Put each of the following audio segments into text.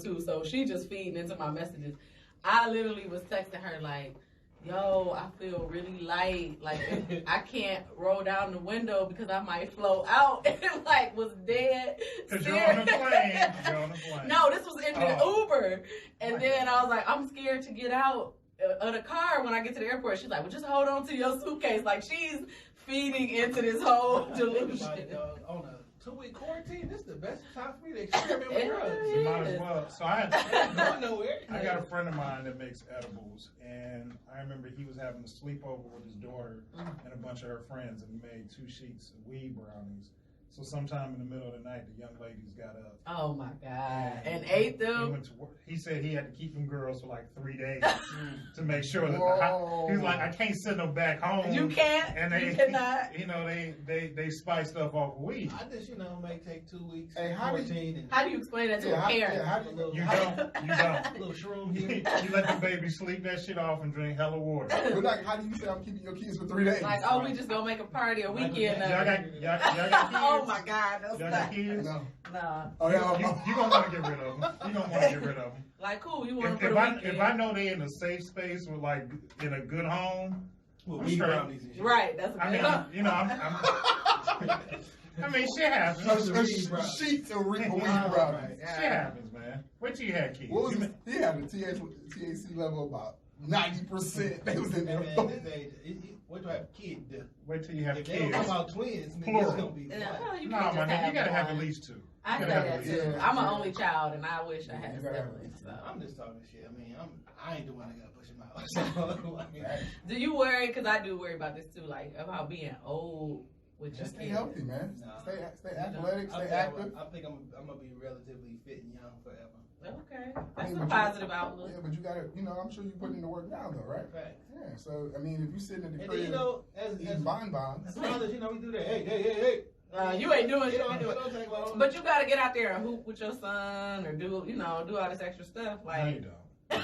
too, so she just feeding into my messages. I literally was texting her like, yo, I feel really light. Like, I can't roll down the window because I might float out. And, like, was dead. Because you're on the plane. You're on the plane. No, this was in the Uber. And then I was like, I'm scared to get out of the car when I get to the airport. She's like, well, just hold on to your suitcase. Like, she's feeding into this whole delusion. On a 2-week quarantine, this is the best time for me to experiment with drugs. You might as well. So I got a friend of mine that makes edibles, and I remember he was having a sleepover with his daughter and a bunch of her friends, and he made 2 sheets of weed brownies. So sometime in the middle of the night, the young ladies got up. Oh my God! And ate them. He went to work. He said he had to keep them girls for like 3 days to make sure that he was like, I can't send them back home. You can't. And they, you cannot. You know, they spice stuff off of weed. I just, may take 2 weeks. Hey, how do you explain that to a parent? You don't. A little shroom here. You let the baby sleep that shit off and drink hella water. But like, how do you say I'm keeping your kids for 3 days? Like, oh, we just gonna make a party a weekend. Y'all got kids? Oh my God, that's y'all not. got kids? No. Oh, yeah. You gonna want to get rid of them. You gonna want to get rid of them. Like, cool. You want to put if a I weekend. if I know they in a safe space with like in a good home, Well, I'm straight. Right. That's. I mean, I mean, shit happens. Sheets of weed brownies. Shit happens, man. Wait till you had kids. What was he had a THC level about 90%. They was in there. What do I have kids do? Wait till you have if kids. If they don't come out twins, it's gonna be. You no, man, you gotta have at least 2. I got that too. I'm an only child, and I wish I had siblings. So. I'm just talking shit. I mean, I ain't the one that gotta push him out. Do you worry? Because I do worry about this too, like about being old with your Just stay kids. healthy, man. No. Stay athletic, stay active. I think I'm gonna be relatively fit and young forever. Okay, that's a positive outlook. Yeah, but you gotta, I'm sure you put in the work now, though, right? Right. Yeah. So I mean, if you sitting at the And crib, then, eating bonbons. As fathers, we do that. Hey. You ain't doing shit. Don't take long. But you gotta get out there and hoop with your son, or do all this extra stuff. Like, No, you don't.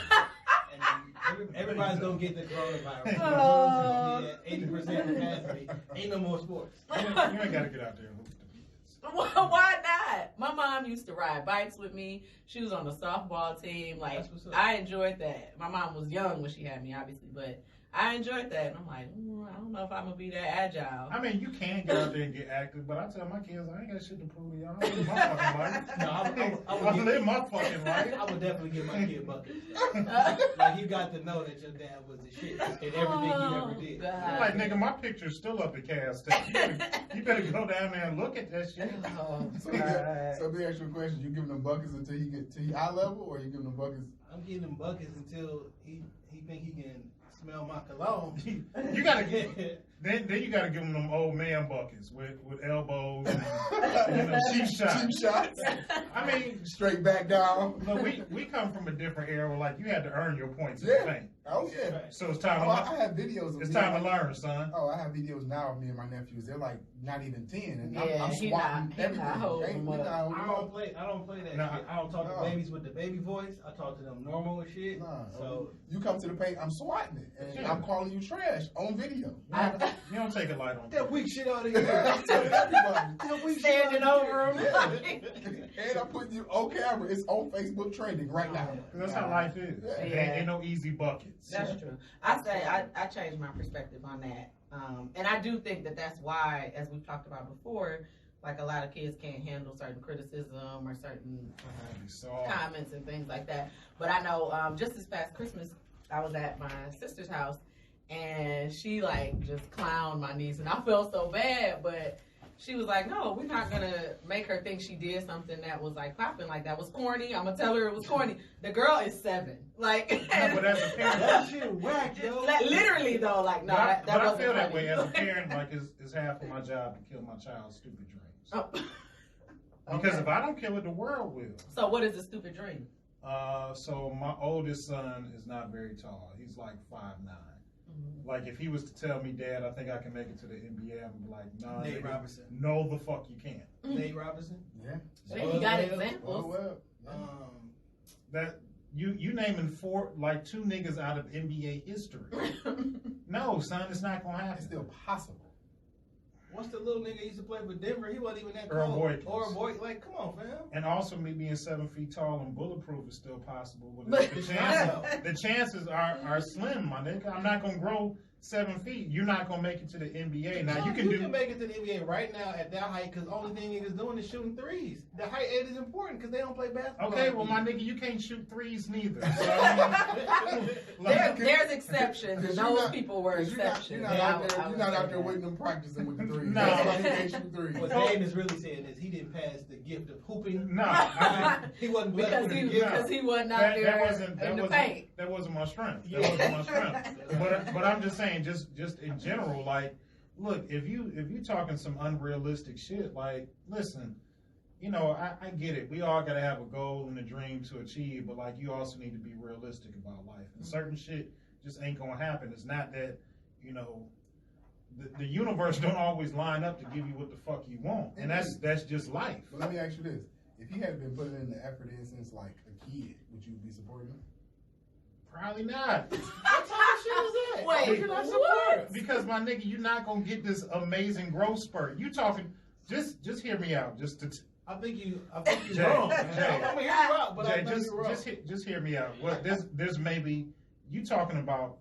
And everybody's gonna get the coronavirus. Oh. It's gonna be at 80% capacity. Ain't no more sports. You ain't gotta get out there and hoop with the kids. Why not? My mom used to ride bikes with me. She was on the softball team. Like, I enjoyed that. My mom was young when she had me, obviously, but I enjoyed that. And I'm like, I don't know if I'm gonna be that agile. I mean, you can get out there and get active, but I tell my kids, I ain't got shit to prove to y'all. I live my fucking life. No, I live my fucking life. I would definitely give my kid buckets. Like, you got to know that your dad was the shit in everything you ever did. God. Like, nigga, my picture's still up at Cal State. You better go down there and look at that shit. Oh, So the actual question: you giving them buckets until he get to eye level, or you giving them buckets? I'm giving him buckets until he think he can smell my cologne. You gotta get then you gotta give them old man buckets with elbows and cheap shots. Cheap shots. I mean, Straight back down. no, we come from a different era where like you had to earn your points in Yeah. the paint. Oh yeah. So it's time to I have videos. Of it's me time and to my- learn, son. Oh, I have videos now of me and my nephews. They're like not even 10, and Yeah, I'm he swatting not everything. holding them up. I don't play that Nah. shit. I don't talk No. to babies with the baby voice. I talk to them normal and shit. Nah, So you come to the paint, I'm swatting it, and Yeah. I'm calling you trash on video. You don't take a light on that weak shit out of here. I'm telling everybody. That weak shit Standing out of over here. him. And I'm putting you on camera. It's on Facebook trending right now. That's how life is. Yeah. Ain't no easy buckets. That's true. I changed my perspective on that. And I do think that that's why, as we've talked about before, like a lot of kids can't handle certain criticism or certain comments and things like that. But I know just this past Christmas, I was at my sister's house and she like just clowned my niece and I felt so bad, but she was like, no, we're not gonna make her think she did something that was like popping, like that was corny. I'm gonna tell her it was corny. The girl is 7. Like, No, but as a parent, That shit whack, yo. literally though, like, no, but that I wasn't feel that funny. way as a parent. Like it's half of my job to kill my child's stupid dreams. Oh. Because Okay. if I don't kill it, the world will. So what is a stupid dream? So my oldest son is not very tall. He's like 5'9". Mm-hmm. Like if he was to tell me, Dad, I think I can make it to the NBA, I'm like, nah, Nate nigga, Robinson. no, the fuck you can't. Nate Robinson. Yeah. So you got Well, examples. Well. That you naming 2 niggas out of NBA history. No, son, it's not gonna It's happen. still possible. What's the little nigga used to play for Denver? He wasn't even that Earl cold. Boykins. Or boy, like, come on, fam. And also, me being 7 feet tall and bulletproof is still possible. But the chances are slim, my nigga. I'm not gonna grow 7 feet. You're not gonna make it to the NBA. Now you can make it to the NBA right now at that height because the only thing niggas doing is shooting threes. The height aid is important because they don't play basketball. Okay, well, my nigga, you can't shoot threes neither. So, there's exceptions, and those people were exceptions. You're not out there waiting and practicing with the threes. No. That's why you can't shoot threes. What Dame is really saying is he didn't pass the gift of hooping. No, he wasn't blessed because he wasn't out there in the paint. That wasn't my strength. That wasn't my strength. But I'm just saying, just in general, like, look, if you talking some unrealistic shit, like, listen, you know, I get it. We all gotta have a goal and a dream to achieve, but like, you also need to be realistic about life. And certain shit just ain't gonna happen. It's not that, you know, the universe don't always line up to give you what the fuck you want, and that's just life. But let me ask you this: if he had been putting in the effort since like a kid, would you be supporting him? Probably not. What type of shit is that? Wait, what? Because my nigga, you're not gonna get this amazing growth spurt. You talking? Just hear me out. I think you're Jay, wrong. Jay, I'm gonna hear you out, but Jay, I think you're wrong. just hear me out. What there's maybe you talking about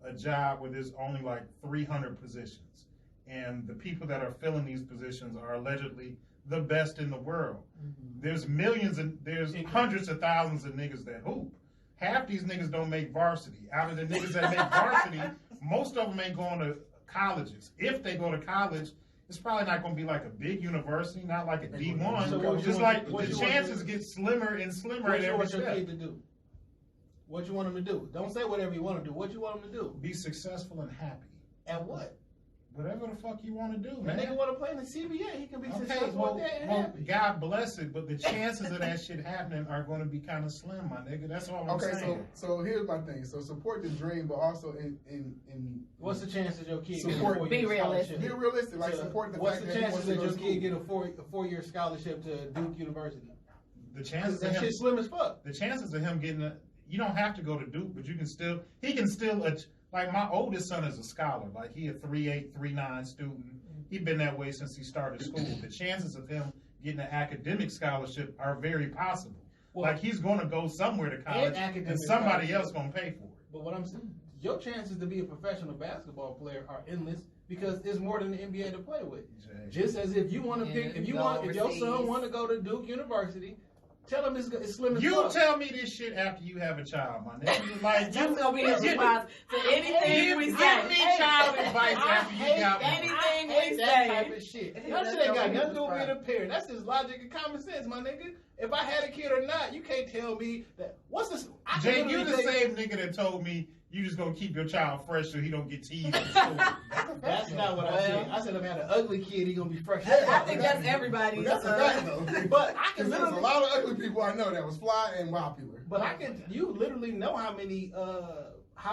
a job where there's only like 300 positions, and the people that are filling these positions are allegedly the best in the world. Mm-hmm. There's millions and there's hundreds of thousands of niggas that hoop. Half these niggas don't make varsity. Out of the niggas that make varsity, most of them ain't going to colleges. If they go to college, it's probably not going to be like a big university, not like a D1. So just like the chances get slimmer and slimmer at every step. What you want your kid to do? What you want him to do? Don't say whatever you want to do. What you want him to do? Be successful and happy. At what? Whatever the fuck you want to do, man. If a nigga want to play in the CBA, he can be successful at that and happy. God bless it, but the chances of that shit happening are going to be kind of slim, my nigga. That's all I'm saying. Okay, so here's my thing. So support the dream, but also in what's the chances your kid support? Be realistic. Be realistic. Like support the what's fact the that chances that your kid get a four-year scholarship to Duke University? The chances that shit slim as fuck. The chances of him getting you don't have to go to Duke, but he can still like my oldest son is a scholar. Like he a 3.8, 3.9 student. He's been that way since he started school. The chances of him getting an academic scholarship are very possible. Well, like he's going to go somewhere to college, and somebody else going to pay for it. But what I'm saying, your chances to be a professional basketball player are endless because there's more than the NBA to play with. Just as if you want to pick, if your son want to go to Duke University. Tell him it's slim as fuck. You tell me this shit after you have a child, my nigga. Like, that's gonna be his response to anything we say. Give me child advice after you got anything we say. That type of shit. That shit ain't got nothing to do with being a parent. That's just logic and common sense, my nigga. If I had a kid or not, you can't tell me that. What's this? Jay, you the same nigga that told me you just gonna keep your child fresh so he don't get teased in school. That's not what I said. I said if I had an ugly kid, he gonna be fresh. I think that's everybody's. That's a fact though. But I can there's a lot of ugly people I know that was fly and popular. But you literally know how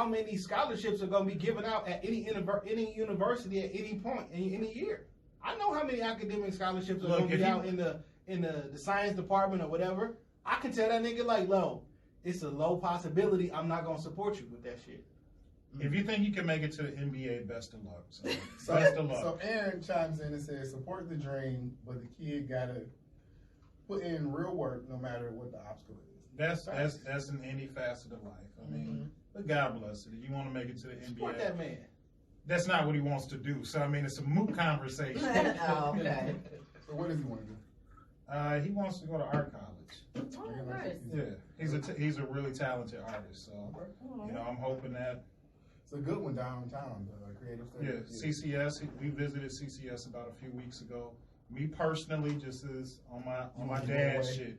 many scholarships are gonna be given out at any university at any point in any year. I know how many academic scholarships are gonna be out in the science department or whatever. I can tell that nigga like, it's a low possibility I'm not going to support you with that shit. If you think you can make it to the NBA, best of luck. So best of luck. So Aaron chimes in and says, support the dream, but the kid got to put in real work no matter what the obstacle is. That's in any facet of life. I mean, but God bless it. If you want to make it to the NBA. Support that man. That's not what he wants to do. So, I mean, it's a moot conversation. Oh, okay. So what does he want to do? He wants to go to art college. Oh, nice. Yeah, he's a really talented artist. So, you know, I'm hoping that. It's a good one downtown, the creative studies. Yeah, CCS. We visited CCS about a few weeks ago. Me personally, just as on my dad's shit.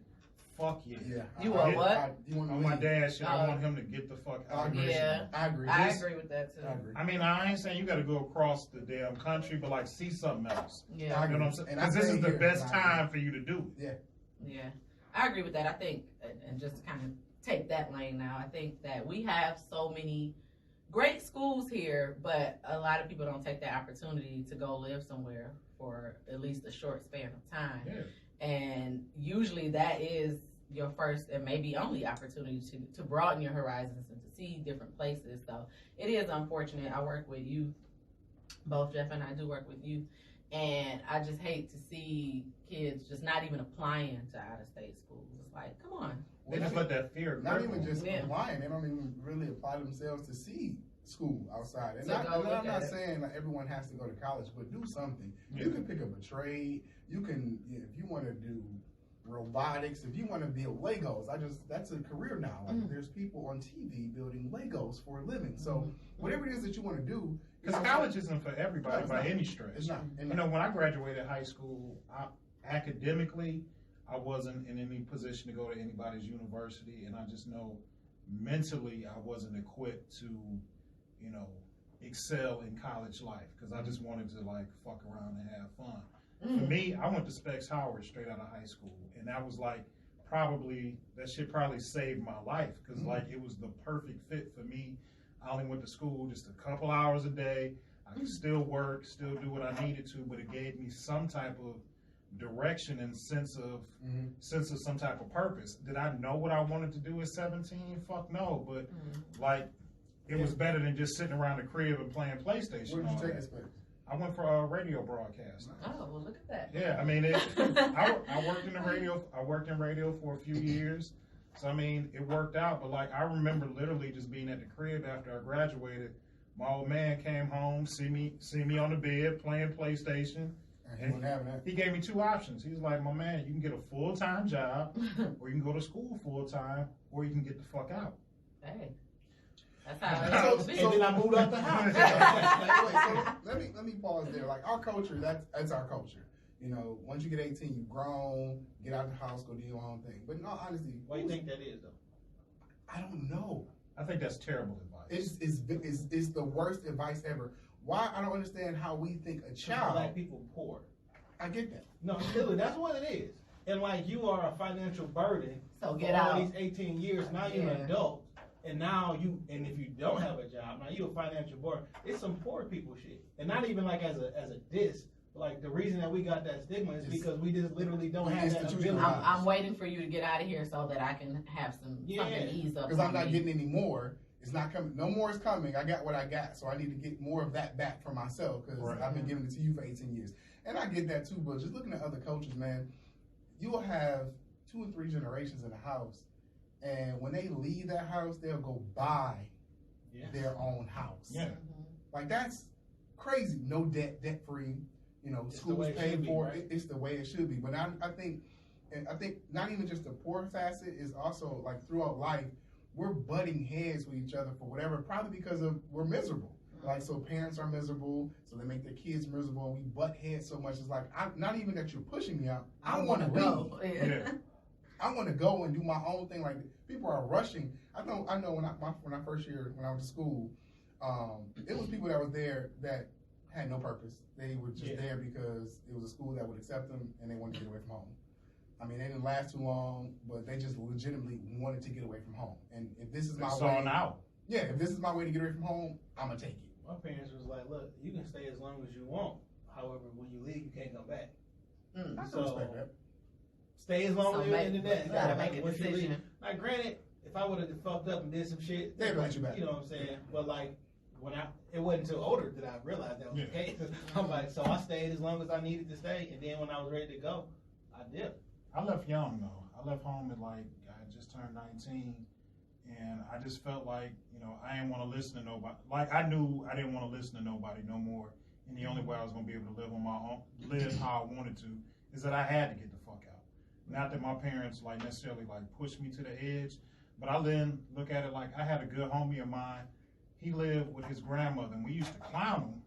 Fuck yeah. You want what? On my dad's shit, I want him to get the fuck out. Yeah, I agree. I agree with that too. I mean, I ain't saying you got to go across the damn country, but like see something else. Yeah, you know what I'm saying? Because this is the best time for you to do it. Yeah, I agree with that. I think, and just to kind of take that lane now, I think that we have so many great schools here, but a lot of people don't take the opportunity to go live somewhere for at least a short span of time. Yeah. And usually that is your first and maybe only opportunity to broaden your horizons and to see different places. So it is unfortunate. I work with youth both Jeff and I do work with youth, and I just hate to see kids just not even applying to out-of-state schools. It's like, come on. They just let that fear. Not even just Yeah. applying. They don't even really apply themselves to see school outside. And So I'm not saying like everyone has to go to college, but do something. Yeah. You can pick up a trade. You can, if you want to do robotics, if you want to build Legos, that's a career now. Like there's people on TV building Legos for a living. So whatever it is that you want to do, Because college isn't for everybody by any stretch. It's not. You know, when I graduated high school, academically, I wasn't in any position to go to anybody's university, and I just know mentally I wasn't equipped to, you know, excel in college life because I just wanted to like fuck around and have fun. For me, I went to Specs Howard straight out of high school, and that was like that shit probably saved my life because like it was the perfect fit for me. I only went to school just a couple hours a day. I could still work, still do what I needed to, but it gave me some type of direction and sense of some type of purpose. Did I know what I wanted to do at 17? Fuck no, but like it was better than just sitting around the crib and playing PlayStation. Where did you take this place? I went for a radio broadcast. Oh, well, look at that. Yeah, I mean, I worked in the radio. I worked in radio for a few years, so I mean, it worked out. But like, I remember literally just being at the crib after I graduated. My old man came home, see me on the bed playing PlayStation, and he gave me two options. He was like, "My man, you can get a full-time job, or you can go to school full-time, or you can get the fuck out." Hey. That's how And then I moved out the house. So let me pause there. Like our culture, that's our culture. You know, once you get 18, you grown, get out the house, go do your own thing. But no, honestly, What do you think that is, though? I don't know. I think that's terrible advice. It's the worst advice ever. Why? I don't understand how we think a child. Black people poor. I get that. No, literally, that's what it is. And like you are a financial burden So for get all out. these 18 years. Now you're an adult. And now and if you don't have a job, now you're a financial burden. It's some poor people shit. And not even like as a diss. Like the reason that we got that stigma is because we just literally don't have that ability. I'm waiting for you to get out of here so that I can have something to ease up. Because I'm not getting any more. It's not coming. No more is coming. I got what I got, so I need to get more of that back for myself because I've been giving it to you for 18 years. And I get that too, but just looking at other cultures, man, you will have 2 or 3 generations in a house, and when they leave that house, they'll go buy their own house. Yeah. Like that's crazy. No debt, debt free. You know, schools paid for. Right? It's the way it should be. But I think not even just the poor facet is also like throughout life, we're butting heads with each other for whatever, probably because we're miserable. Like, so parents are miserable, so they make their kids miserable, and we butt heads so much. It's like, not even that you're pushing me out. I want to go. Yeah. I want to go and do my own thing. Like, people are rushing. I know when I first year, when I went to school, it was people that was there that had no purpose. They were just there because it was a school that would accept them, and they wanted to get away from home. I mean, they didn't last too long, but they just legitimately wanted to get away from home. And if this is my way, if this is my way to get away from home, I'm gonna take it. My parents was like, "Look, you can stay as long as you want. However, when you leave, you can't come back. I can respect that. Stay as long as you're in the day. You gotta make a decision. Now, granted, if I would have fucked up and did some shit, they'd let you back. You know what I'm saying? But like, it wasn't until older that I realized that was the case. I'm like, so I stayed as long as I needed to stay, and then when I was ready to go, I dipped. I left young though. I left home at I just turned 19, and I just felt like, you know, I didn't want to listen to nobody. Like I knew I didn't want to listen to nobody no more, and the only way I was going to be able to live on my own, live how I wanted to, is that I had to get the fuck out. Not that my parents necessarily pushed me to the edge, but I then look at it like I had a good homie of mine. He lived with his grandmother, and we used to clown him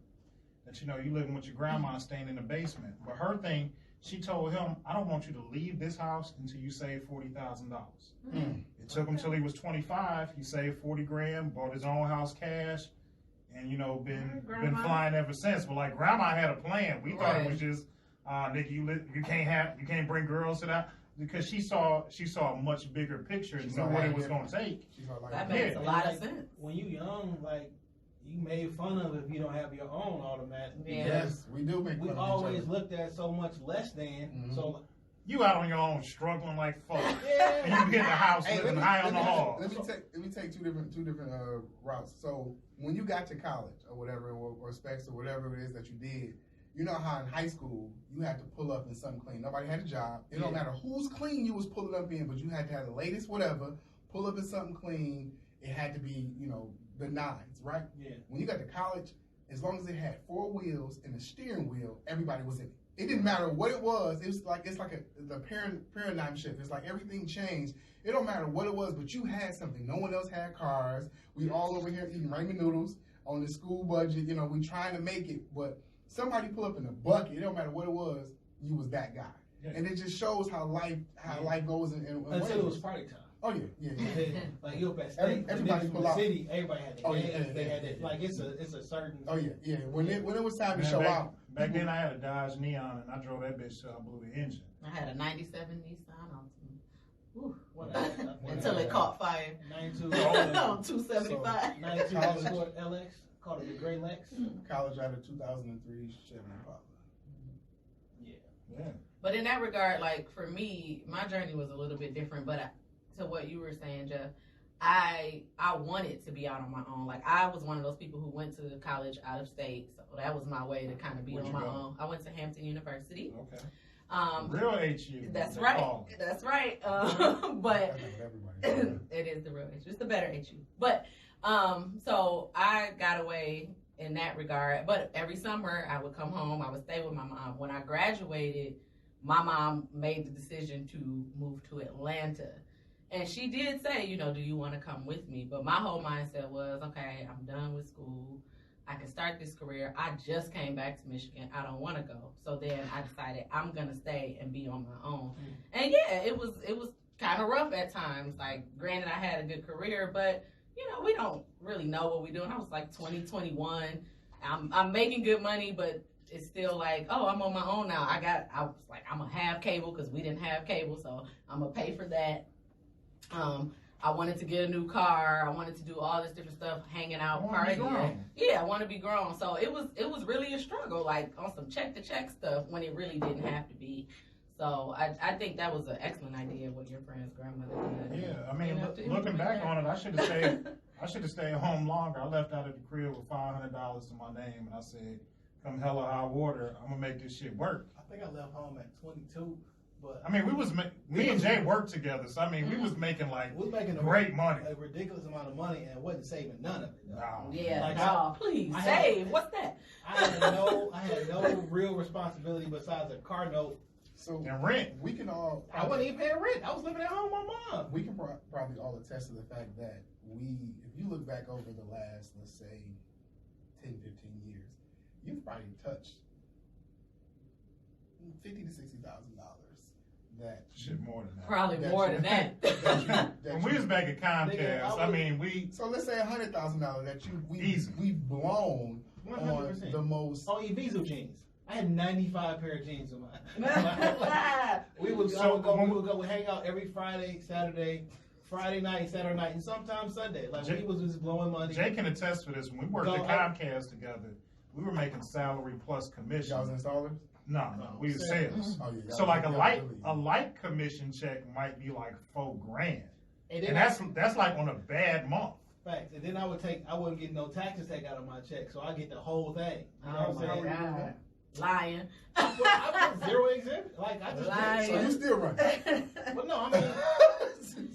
that, you know, you living with your grandma and staying in the basement. But her thing, she told him, I don't want you to leave this house until you save $40,000. It took him till he was 25. He saved 40 grand, bought his own house cash, and, you know, been flying ever since. But grandma had a plan. We thought it was just, Nikki, you can't bring girls to that, because she saw a much bigger picture and knew what it was going to take. That makes a lot of sense. When you young, you made fun of if you don't have your own automatically. Yeah. Yes, we do make fun of each other. We always looked at so much less than. So You out on your own struggling like fuck. Yeah. And you get in the house living high on the hog. Let me take two different routes. So when you got to college or whatever, or specs or whatever it is that you did, you know how in high school you had to pull up in something clean. Nobody had a job. It don't matter whose clean you was pulling up in, but you had to have the latest whatever, pull up in something clean. It had to be, the nines, right? Yeah. When you got to college, as long as it had 4 wheels and a steering wheel, everybody was in it. It didn't matter what it was. It's like the paradigm shift. It's like everything changed. It don't matter what it was, but you had something. No one else had cars. We all over here eating ramen noodles on the school budget. We trying to make it, but somebody pull up in a bucket. It don't matter what it was. You was that guy, and it just shows how life goes. Until it was party time. Oh yeah. Like you up at state, everybody pull out. City, everybody had their games. They had it. Like it's a certain. Oh yeah. When it was time to show out. Back then I had a Dodge Neon and I drove that bitch till I blew the engine. I had a 97 Nissan What until it caught fire. 92 on 275. 92 LX, called it the Gray Lex. College out of 2003 Chevy Impala. Yeah. But in that regard, like for me, my journey was a little bit different. But to what you were saying, Jeff, I wanted to be out on my own. Like I was one of those people who went to college out of state, so that was my way to kind of be on my own. I went to Hampton University. Okay. Real HU. That's right. That's right. But it is the real HU. It's the better HU. But so I got away in that regard. But every summer I would come home. I would stay with my mom. When I graduated, my mom made the decision to move to Atlanta. And she did say, do you want to come with me? But my whole mindset was, okay, I'm done with school. I can start this career. I just came back to Michigan. I don't want to go. So then I decided I'm going to stay and be on my own. And yeah, it was kind of rough at times. Like, granted, I had a good career, but, we don't really know what we're doing. I was like 20, 21. I'm making good money, but it's still like, oh, I'm on my own now. I was like, I'm going to have cable because we didn't have cable, so I'm going to pay for that. I wanted to get a new car. I wanted to do all this different stuff, hanging out, partying. Yeah, I want to be grown. So it was really a struggle, like on some check to check stuff when it really didn't have to be. So I think that was an excellent idea what your friend's grandmother did. Yeah, I mean, looking back on it, I should have stayed home longer. I left out of the crib with $500 to my name, and I said, "Come hell or high water, I'm gonna make this shit work." I think I left home at 22. But I mean, me and Jay worked together, so I mean, we was making great money, a ridiculous amount of money, and wasn't saving none of it. No. Yeah, please save. What's that? I had no real responsibility besides a car note. So and rent. We can all. I wasn't even paying rent. I was living at home with my mom. We can probably all attest to the fact that if you look back over the last, let's say, 10, 15 years, you've probably touched $50,000 to $60,000. That shit more than that. Probably more than that. When we was back at Comcast, we. So let's say $100,000 that we've blown 100%. on the most. On Ibiza jeans. I had 95 pair of jeans in mine. we would hang out every Friday, Saturday, Friday night, Saturday night, and sometimes Sunday. Like we was just blowing money. Jay can attest for this. When we worked at Comcast together, we were making salary plus commission. Y'all was installers? No, we were sales. Oh, yeah, so like a light commission check might be like $4,000, and that's like on a bad month. Facts. And then I wouldn't get no taxes taken out of my check, so I get the whole thing. You know what I'm saying? Lying. I put zero exhibit. Like I just lying. So you still running? But no, I mean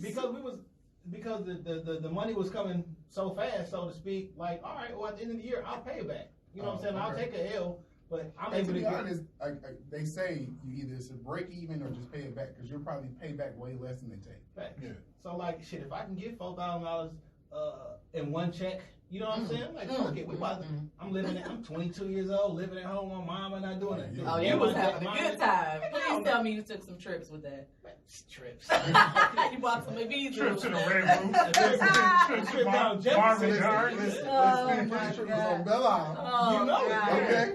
because the money was coming so fast, so to speak. Like, all right, well at the end of the year I'll pay it back. You know what I'm saying? Okay. I'll take a L. But I'm and able to be get honest, they say you either it's a break even or just pay it back because you'll probably pay back way less than they take. back. Yeah. So like shit, if I can get $4,000 in one check, you know what I'm saying? Like fuck it, I'm 22 years old, living at home. My mom and not doing it. Oh, you was having a good time. Please tell me you took some trips with that. Trips. You bought some Ibiza. Trip to the Red Roof. Trip down Marvin Gardens. On Belle Isle. Oh, you know God. Okay.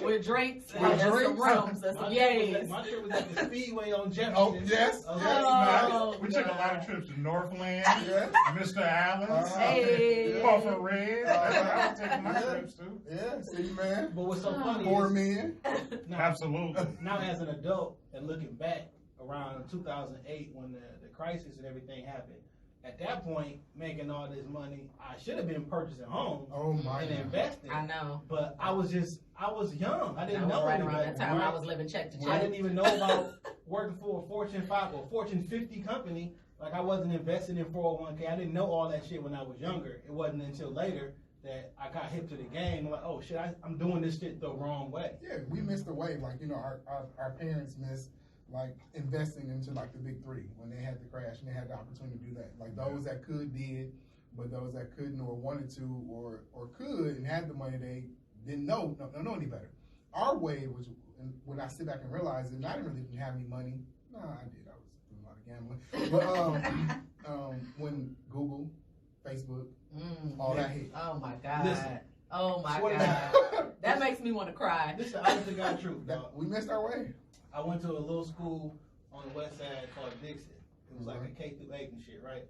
With drinks and some rums and some yays. My trip was at the Speedway on Jefferson. Oh, yes. Oh, we took a lot of trips to Northland, Yes. Mr. Allen's, Hey. Puffer Red. I was taking my trips too. Yeah, City Man. But what's so funny Poor is, men. now, Absolutely. now as an adult and looking back, around 2008 when the crisis and everything happened. At that point, making all this money, I should have been purchasing homes and investing. I know. But I was young. I didn't know right any around better, that time. right? I was living check to check. I didn't even know about working for a Fortune 5 or Fortune 50 company. Like, I wasn't investing in 401k. I didn't know all that shit when I was younger. It wasn't until later that I got hip to the game. I'm like, oh shit, I'm doing this shit the wrong way. Yeah, we missed the wave. Like, you know, our parents missed like investing into like the big three when they had the crash and they had the opportunity to do that. Like those that could did, but those that couldn't or wanted to or could and had the money, they didn't know any better. Our wave was when I sit back and realize it, and I didn't really have any money. No, I did. I was doing a lot of gambling. But when Google, Facebook, all that hit. Oh my God. Listen, oh my God. That makes me want to cry. This is the honest to God truth, dog. We missed our way. I went to a little school on the west side called Dixon. It was like a K through 8 and shit, right?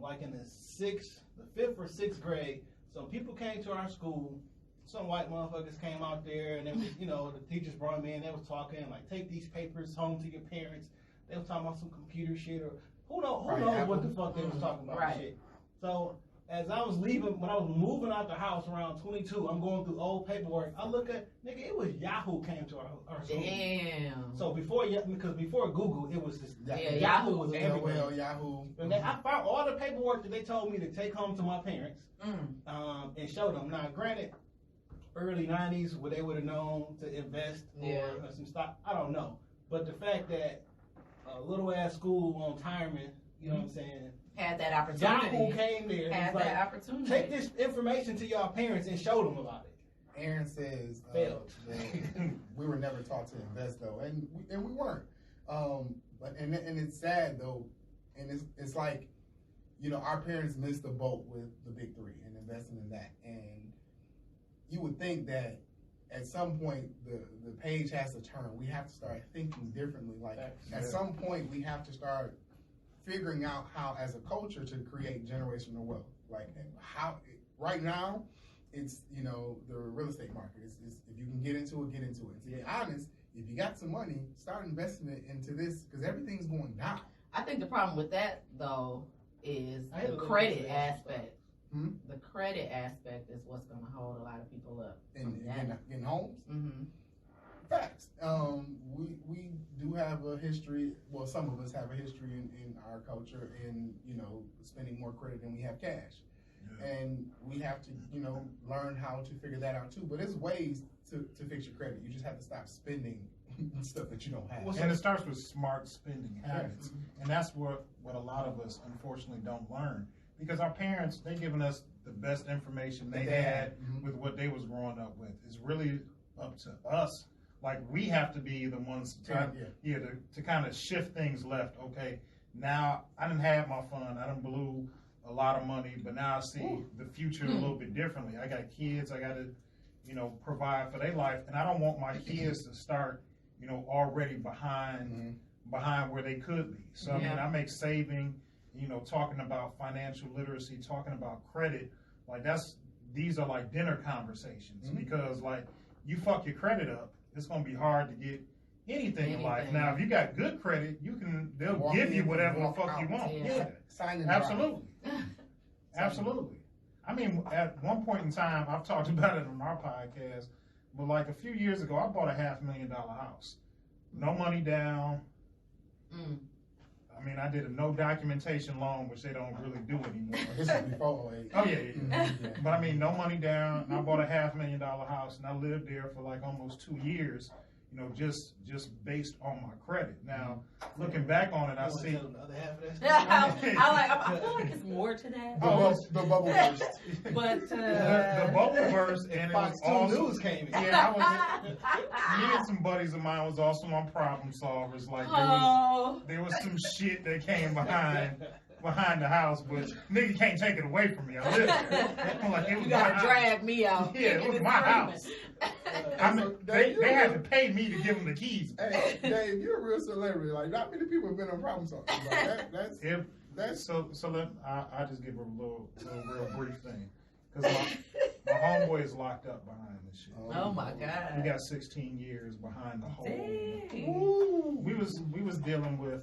Like in the 5th or 6th grade, some people came to our school. Some white motherfuckers came out there, and then you know the teachers brought me in. They was talking like, take these papers home to your parents. They was talking about some computer shit or who knows what the fuck they was talking about. Shit. So as I was leaving, when I was moving out the house around 22, I'm going through old paperwork. I look at, nigga, it was Yahoo came to our school. Damn. So before Google, it was just Yahoo was everywhere. AOL, Yahoo. And I found all the paperwork that they told me to take home to my parents and show them. Now, granted, early 90s, would they would have known to invest or some stock? I don't know. But the fact that a little ass school on Tireman, you know what I'm saying? Had that opportunity. Yahoo came there. Had like, that opportunity. Take this information to your parents and show them about it. Aaron says we were never taught to invest though, and we weren't. But it's sad though, and it's like, you know, our parents missed the boat with the big three and investing in that, and you would think that at some point the page has to turn. We have to start thinking differently. Like at some point we have to start figuring out how, as a culture, to create generational wealth. Like how right now, it's, you know, the real estate market. It's if you can get into it, get into it. To be honest, if you got some money, start investing it into this because everything's going down. I think the problem with that though is the credit aspect. The credit aspect is what's going to hold a lot of people up. In homes? Mm-hmm. Facts. We do have a history, well, some of us have a history in our culture in, you know, spending more credit than we have cash. Yeah. And we have to, you know, learn how to figure that out too. But there's ways to fix your credit. You just have to stop spending stuff that you don't have. And it starts with smart spending habits. And that's what a lot of us unfortunately don't learn. Because our parents, they given us the best information they had with what they was growing up with. It's really up to us. Like, we have to be the ones to kind of shift things left. Okay, now I done had my fun. I done blew a lot of money, but now I see the future a little bit differently. I got kids. I got to, you know, provide for their life. And I don't want my kids to start, you know, already behind where they could be. So, I mean, I make saving, you know, talking about financial literacy, talking about credit, like these are like dinner conversations because like you fuck your credit up, it's going to be hard to get anything in life. Now, if you got good credit, they'll give you whatever the fuck you want. Yeah. Absolutely. Absolutely. I mean, at one point in time, I've talked about it on our podcast, but like a few years ago, I bought a $500,000 house. No money down. I mean, I did a no documentation loan, which they don't really do anymore. This is before 08. Oh, yeah. But I mean, no money down, and I bought a $500,000 house, and I lived there for like almost 2 years, you know, just based on my credit. Now, looking back on it, I see. The other half of that I feel like it's more to that. The bubble burst. But the bubble burst, and Fox it was 2 News came in. Yeah, me and some buddies of mine was also on Problem Solvers. Like there was some shit that came behind the house, but nigga can't take it away from me. I live there. Like, it was you gotta drag me out. Yeah, it was my house. I mean, they had to pay me to give them the keys. Hey, Dave, you're a real celebrity. Like, not many people have been on Problem Solvers. Like, that's so. I just give a little real brief thing because my homeboy is locked up behind this shit. Oh my God! He got 16 years behind the whole. Dang. We was was dealing with,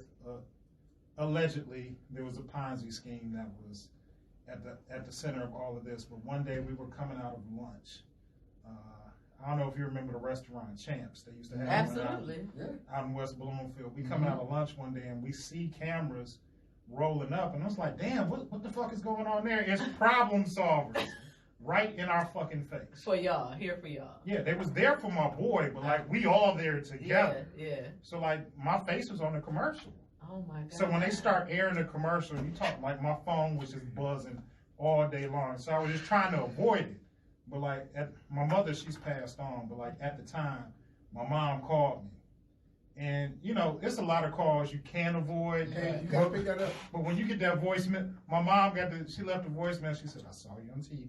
allegedly, there was a Ponzi scheme that was at the center of all of this. But one day we were coming out of lunch. I don't know if you remember the restaurant Champs. They used to have Absolutely. one out in West Bloomfield. We coming out of lunch one day and we see cameras rolling up, and I was like, damn, what the fuck is going on there? It's problem solvers right in our fucking face. For y'all, here for y'all. Yeah, they was there for my boy, but like we all there together. Yeah. So like my face was on the commercial. Oh my God. So when they start airing the commercial, you talk like my phone was just buzzing all day long. So I was just trying to avoid it. But like my mother, she's passed on. But like at the time, my mom called me. And, you know, it's a lot of calls you can avoid. Yeah, you gotta pick that up. But when you get that voicemail, my mom she left a voicemail. She said, I saw you on TV.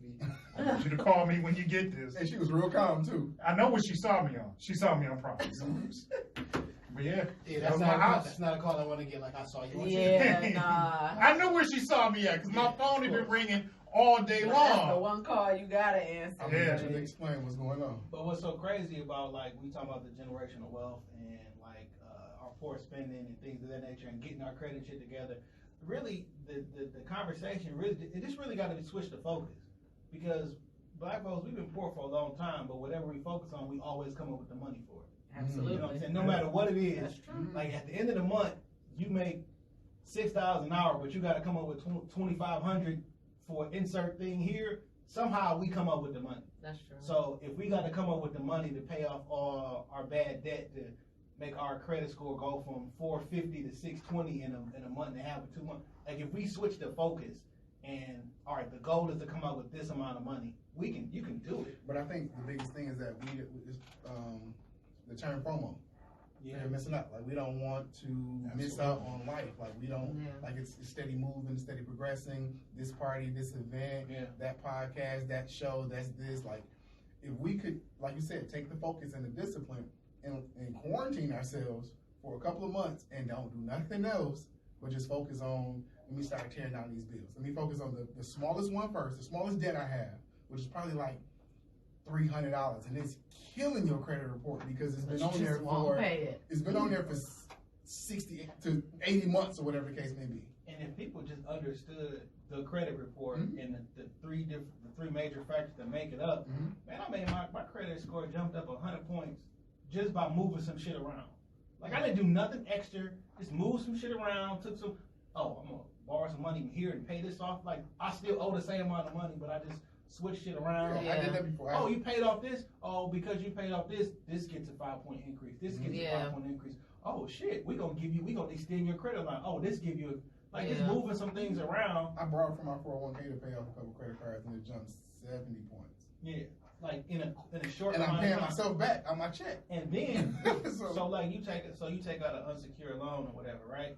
I want you to call me when you get this. And she was real calm, too. I know what she saw me on. She saw me on Problem Solvers. But yeah, that's not a call I want to get. Like I saw you on Yeah, nah. I knew where she saw me at because my phone had been ringing all day long. That's the one call you gotta answer. I'm gonna let you explain what's going on. But what's so crazy about, like, we talk about the generational wealth and like our poor spending and things of that nature and getting our credit shit together. Really, the conversation it just really got to switch the focus, because black folks, we've been poor for a long time, but whatever we focus on, we always come up with the money for it. Absolutely. You know what I'm saying? No matter what it is. That's true. Like at the end of the month, you make $6,000 an hour, but you got to come up with $2,500 for insert thing here. Somehow we come up with the money. That's true. So if we got to come up with the money to pay off all our bad debt, to make our credit score go from 450 to 620 in a month and a half or 2 months, like if we switch the focus and all right, the goal is to come up with this amount of money, you can do it. But I think the biggest thing is that the term FOMO. Yeah, you're missing out. Like we don't want to miss out on life. Like we don't like it's steady moving, steady progressing. This party, this event, that podcast, that show, that's this. Like if we could, like you said, take the focus and the discipline and quarantine ourselves for a couple of months and don't do nothing else, but just focus on. Let me start tearing down these bills. Let me focus on the smallest one first, the smallest debt I have, which is probably like $300, and it's killing your credit report because it's been on there for it's been on there for 60 to 80 months or whatever the case may be. And if people just understood the credit report and the three major factors that make it up, man, I made my credit score jumped up 100 points just by moving some shit around. Like I didn't do nothing extra, just move some shit around, took some. I'm gonna borrow some money here and pay this off. Like I still owe the same amount of money, but I just switch shit around. Yeah, I did that before. Oh, you paid off this? Oh, because you paid off this gets a 5-point increase. This gets a 5-point increase. Oh shit, we gonna extend your credit line. Oh, this give you just moving some things around. I borrowed from my 401k to pay off a couple credit cards and it jumped 70 points. Yeah. Like in a short and I'm paying myself back on my check. And then so like you take out an unsecured loan or whatever, right?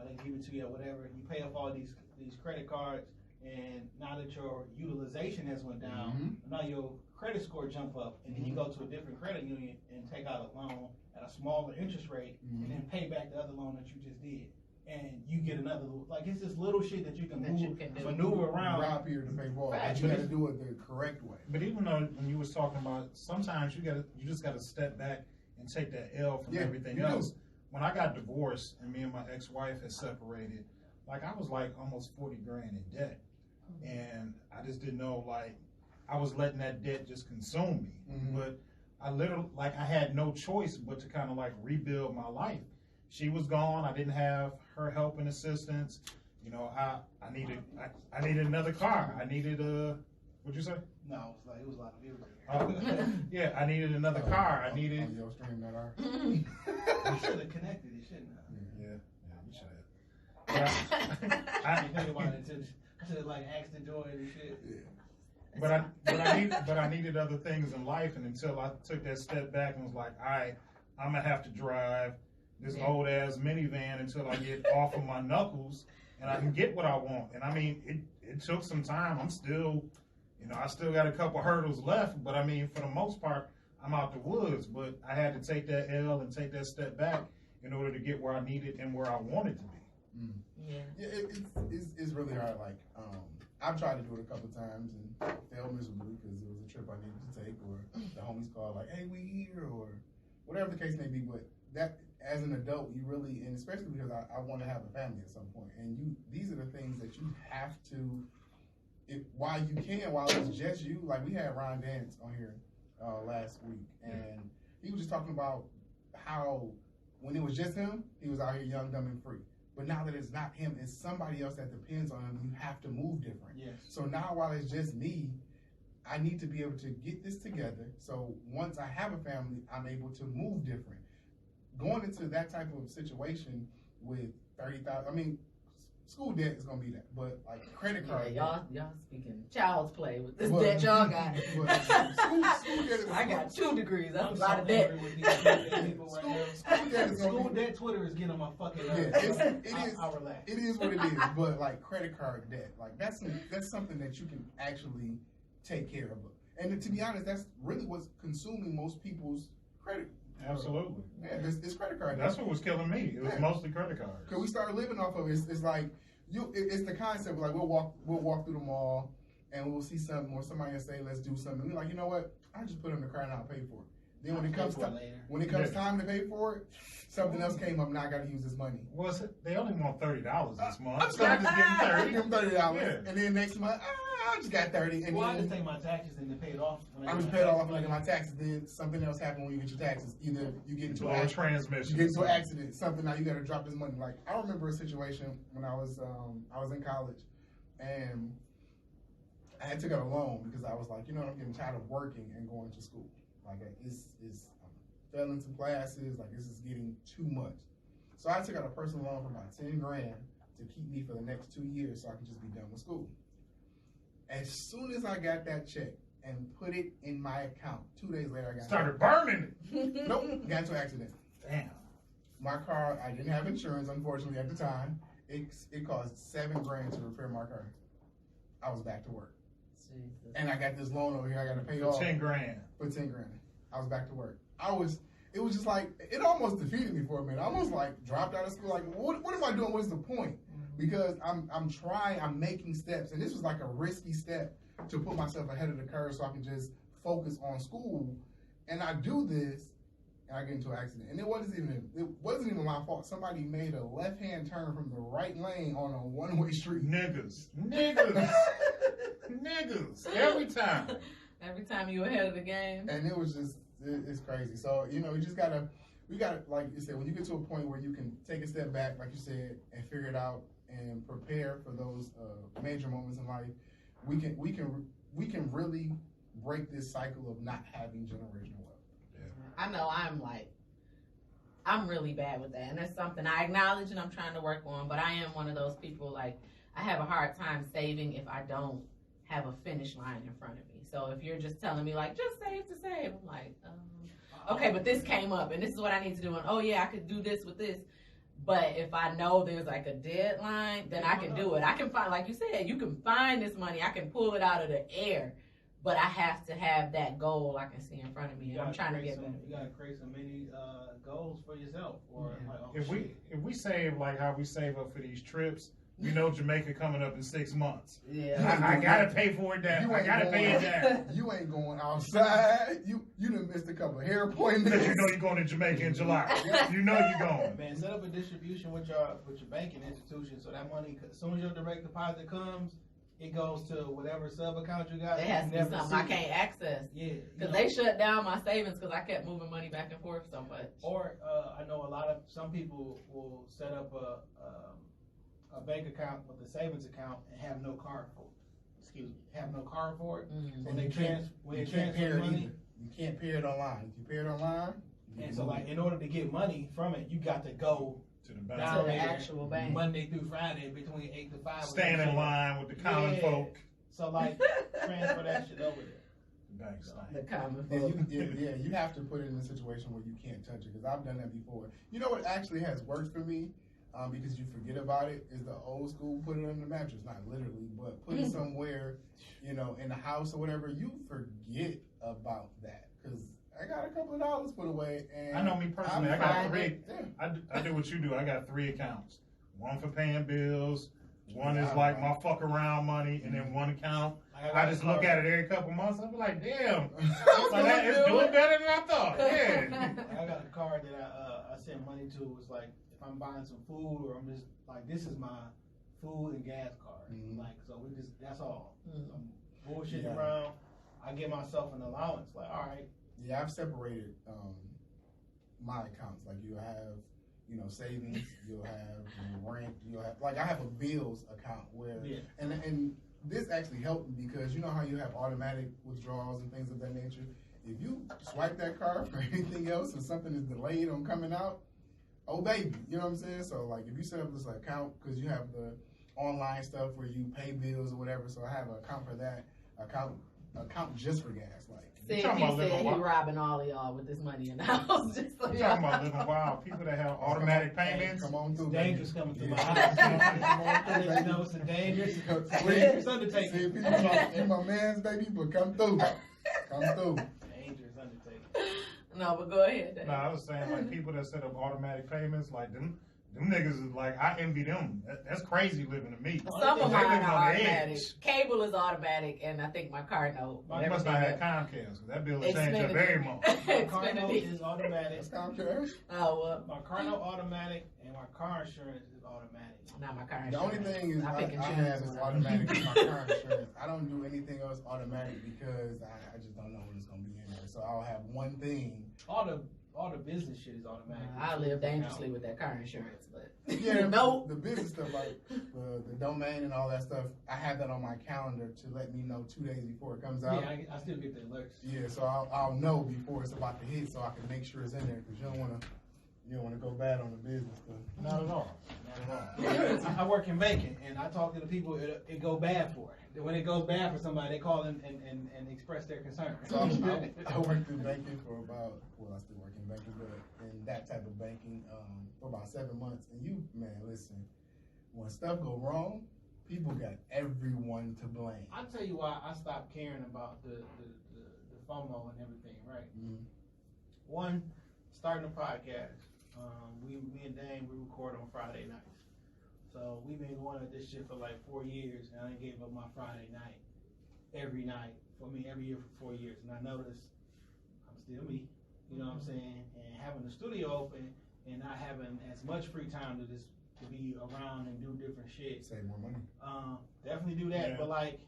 They give it to you or whatever. You pay off all these credit cards, and now that your utilization has went down, now your credit score jump up, and then you go to a different credit union and take out a loan at a smaller interest rate, and then pay back the other loan that you just did, and you get another like it's this little shit that you can maneuver around. Rob here to pay for it, but you got to do it the correct way. But even though when you was talking about sometimes you just got to step back and take that L from everything else. When I got divorced and me and my ex-wife had separated, like I was like almost 40 grand in debt. And I just didn't know, like, I was letting that debt just consume me. But I literally, like, I had no choice but to kind of like rebuild my life. She was gone. I didn't have her help and assistance. You know, I needed another car. I needed what'd you say? No, it was like yeah, I needed another car. I needed. On your stream that are. You should have connected it, shouldn't I? Yeah, you should have. I didn't think about it until I should have like asked the joy and shit. Yeah. But I needed other things in life, and until I took that step back and was like, all right, I'm gonna have to drive this old ass minivan until I get off of my knuckles and I can get what I want. And I mean, it took some time. I'm still. You know, I still got a couple hurdles left, but I mean, for the most part, I'm out the woods. But I had to take that L and take that step back in order to get where I needed and where I wanted to be. It's really hard. Like, I've tried to do it a couple times and failed miserably because it was a trip I needed to take, or the homies called like, "Hey, we here," or whatever the case may be. But that as an adult, you really, and especially because I want to have a family at some point, and these are the things that you have to, while it's just you, like we had Ron Dance on here last week, and he was just talking about how when it was just him, he was out here young, dumb, and free. But now that it's not him, it's somebody else that depends on him, you have to move different. Yes. So now while it's just me, I need to be able to get this together. So once I have a family, I'm able to move different. Going into that type of situation with 30,000, I mean, school debt is gonna be that, but like credit card. Yeah, y'all speaking child's play with this debt y'all got. School debt is I got 2 degrees. That's a lot of debt. School debt Twitter is getting on my fucking nerves. I'll relax. It is what it is, but like credit card debt, like that's something that you can actually take care of. And to be honest, that's really what's consuming most people's credit. Absolutely. Yeah, it's credit card. That's what was killing me. It was mostly credit cards. Cause we started living off of it. It's like it's the concept of like we'll walk through the mall and we'll see something or somebody will say let's do something. We're like, you know what? I just put it on the card and I'll pay for it. Then when it comes time to pay for it, something else came up and I got to use this money. Well, they only want $30 this month. I'm so I just give them $30. $30, and then next month I just got 30. And I just take my taxes and then pay it off. I just paid off when I get my taxes. Then something else happened when you get your taxes. Either you get into an accident, something. Now you got to drop this money. Like I remember a situation when I was in college, and I had to get a loan because I was like, you know, I'm getting tired of working and going to school. Like I fell into classes. Like this is getting too much. So I took out a personal loan for about 10 grand to keep me for the next 2 years so I could just be done with school. As soon as I got that check and put it in my account, 2 days later I started burning it. Nope, got into an accident. Damn. My car, I didn't have insurance, unfortunately, at the time. It cost 7 grand to repair my car. I was back to work. Jesus. And I got this loan over here I got to pay off. 10 grand. For 10 grand. I was back to work. It was just like, it almost defeated me for a minute. I almost like dropped out of school. Like, what am I doing? What's the point? Because I'm making steps. And this was like a risky step to put myself ahead of the curve so I can just focus on school. And I do this, and I get into an accident. And it wasn't even my fault. Somebody made a left-hand turn from the right lane on a one-way street. Niggas. Every time. Every time you ahead of the game. And it was just, it's crazy. So, you know, we gotta, like you said, when you get to a point where you can take a step back, like you said, and figure it out and prepare for those major moments in life, we can really break this cycle of not having generational wealth. Yeah. I know I'm really bad with that, and that's something I acknowledge and I'm trying to work on, but I am one of those people, like, I have a hard time saving if I don't have a finish line in front of me. So if you're just telling me, like, just save to save, I'm like, okay, but this came up, and this is what I need to do, and oh yeah, I could do this with this. But if I know there's like a deadline, then I can do it. I can find, like you said, you can find this money. I can pull it out of the air, but I have to have that goal I can see in front of me. And I'm trying to get better. You got to create so many goals for yourself. Or if we save like how we save up for these trips, you know Jamaica coming up in 6 months. Yeah, I gotta pay for it down. I gotta pay it down. You ain't going outside. You done missed a couple of hair appointments. Because you know you're going to Jamaica in July. You know you're going. Man, set up a distribution with your banking institution so that money, as soon as your direct deposit comes, it goes to whatever sub account you got. It has to be something I can't access. Yeah. Because they shut down my savings because I kept moving money back and forth so much. Or I know some people will set up a bank account with a savings account and have no card for it. Have no card for it. Mm-hmm. So you can't pay it money. You can't pay it online. If you pay it online, and so like in order to get money from it, you got to go to the bank. To the actual bank. Monday through Friday between 8 to 5. Stand in line with the common folk. So like transfer that shit over there. The common folk. You have to put it in a situation where you can't touch it, because I've done that before. You know what actually has worked for me? Because you forget about it, is the old school put it on the mattress, not literally, but put it somewhere, you know, in the house or whatever. You forget about that, because I got a couple of dollars put away. And I know me personally, I got 3. I do what you do. I got 3 accounts. One for paying bills, one is like my fuck around money, and then one account. I just look at it every couple months. I'm like, damn, it's doing better than I thought. Yeah. I got a card that I send money to is like if I'm buying some food or I'm just like this is my food and gas card. Like so we just that's all. I'm bullshitting around. I give myself an allowance. Like all right. Yeah, I've separated my accounts. Like you'll have, savings. You'll have rent. You'll have I have a bills account where and this actually helped me because you know how you have automatic withdrawals and things of that nature. If you swipe that card for anything else and something is delayed on coming out, oh baby, you know what I'm saying? So like if you set up this account because you have the online stuff where you pay bills or whatever, so I have an account for that account just for gas. Like he said he robbing all of y'all with this money in the house. Just so you're talking about living wild. People that have automatic payments. Come on through. Dangerous coming through my house. It's a dangerous undertaking. See, people like, my man's baby, but come through. Come through. Dangerous undertaking. No, but go ahead. Dave. No, I was saying like people that set up automatic payments, like them niggas is like I envy them. That's crazy living to me. Some of mine are automatic. Cable is automatic, and I think my car note. You must not have Comcast because that bill will change up every month. My car note is automatic. That's Comcast. Oh well. My car note automatic, and my car insurance is automatic. Not my car The insurance. only thing is I have is automatic with my car insurance. I don't do anything else automatic because I just don't know when it's gonna be in there. So I'll have one thing. All the business shit is automatic. I live dangerously with that car insurance, but Yeah, no. The business stuff like the domain and all that stuff, I have that on my calendar to let me know 2 days before it comes out. Yeah, I still get the alerts. Yeah, so I'll know before it's about to hit, so I can make sure it's in there because you don't want to go bad on the business stuff. Not at all. I work in banking, and I talk to the people it go bad for. When it goes bad for somebody, they call and express their concern. So I worked in banking for about, I still work in banking, but in that type of banking for about 7 months. And listen, when stuff go wrong, people got everyone to blame. I'll tell you why I stopped caring about the FOMO and everything, right? Mm-hmm. One, starting a podcast. Me and Dame, we record on Friday nights. So we've been going at this shit for like 4 years, and I gave up my Friday night every night every year for 4 years. And I noticed I'm still me, you know what I'm saying? And having the studio open and not having as much free time to be around and do different shit. Save more money. Definitely do that. Yeah. But like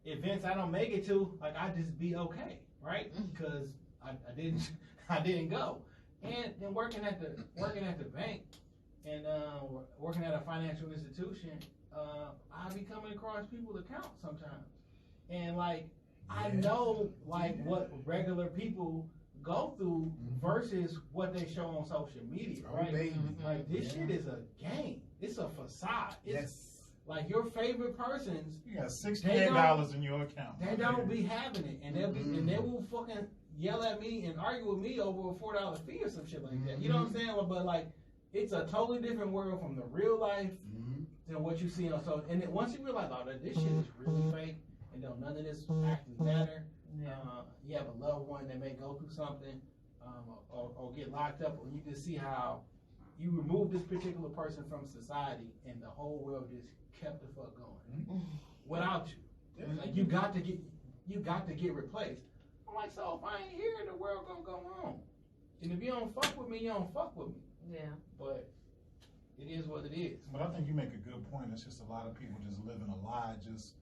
events I don't make it to, like I just be okay, right? Because I didn't go. And then working at the bank and working at a financial institution, I be coming across people's accounts sometimes, and like I know like what regular people go through versus what they show on social media, right? Like this shit is a game. It's a facade. It's like your favorite persons. You got $68 in your account. They don't be having it, and they will fucking yell at me and argue with me over a $4 fee or some shit like that. You know what I'm saying? But like, it's a totally different world from the real life than what you see on social. And then once you realize, this shit is really fake, and none of this actually matter. You have a loved one that may go through something, or get locked up, or you can see how you remove this particular person from society, and the whole world just kept the fuck going without you. Like you got to get replaced. I'm like, so if I ain't here, the world gonna go on. And if you don't fuck with me, you don't fuck with me. Yeah. But it is what it is. But I think you make a good point. It's just a lot of people just living a lie just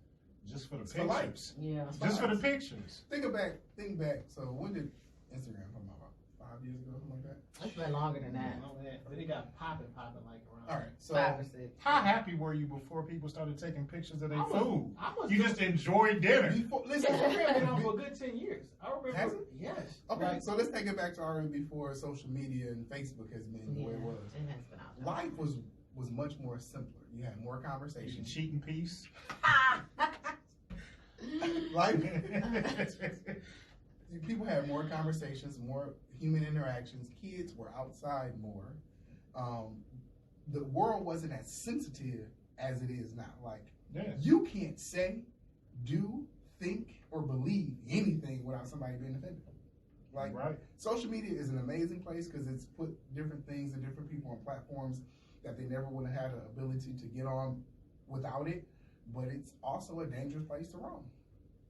for the It's pictures. Yeah. Just for the pictures. Think back. So when did Instagram come out? 5 years ago, something like that? It's been longer than that. But it got popping like around. All right. So 5 or 6. How happy were you before people started taking pictures of their food? I was you just enjoyed dinner. Listen, Instagram been on for a good 10 years. I remember. Has it? Yes. Okay, so let's take it back to already before social media and Facebook has been the way it was. It has been out. Life was much more simpler. You had more You can conversations. cheat in peace. Life, people had more conversations, more human interactions. Kids were outside more. The world wasn't as sensitive as it is now. Like you can't say, do, think, or believe anything without somebody being offended. Like social media is an amazing place because it's put different things and different people on platforms that they never would have had the ability to get on without it. But it's also a dangerous place to roam.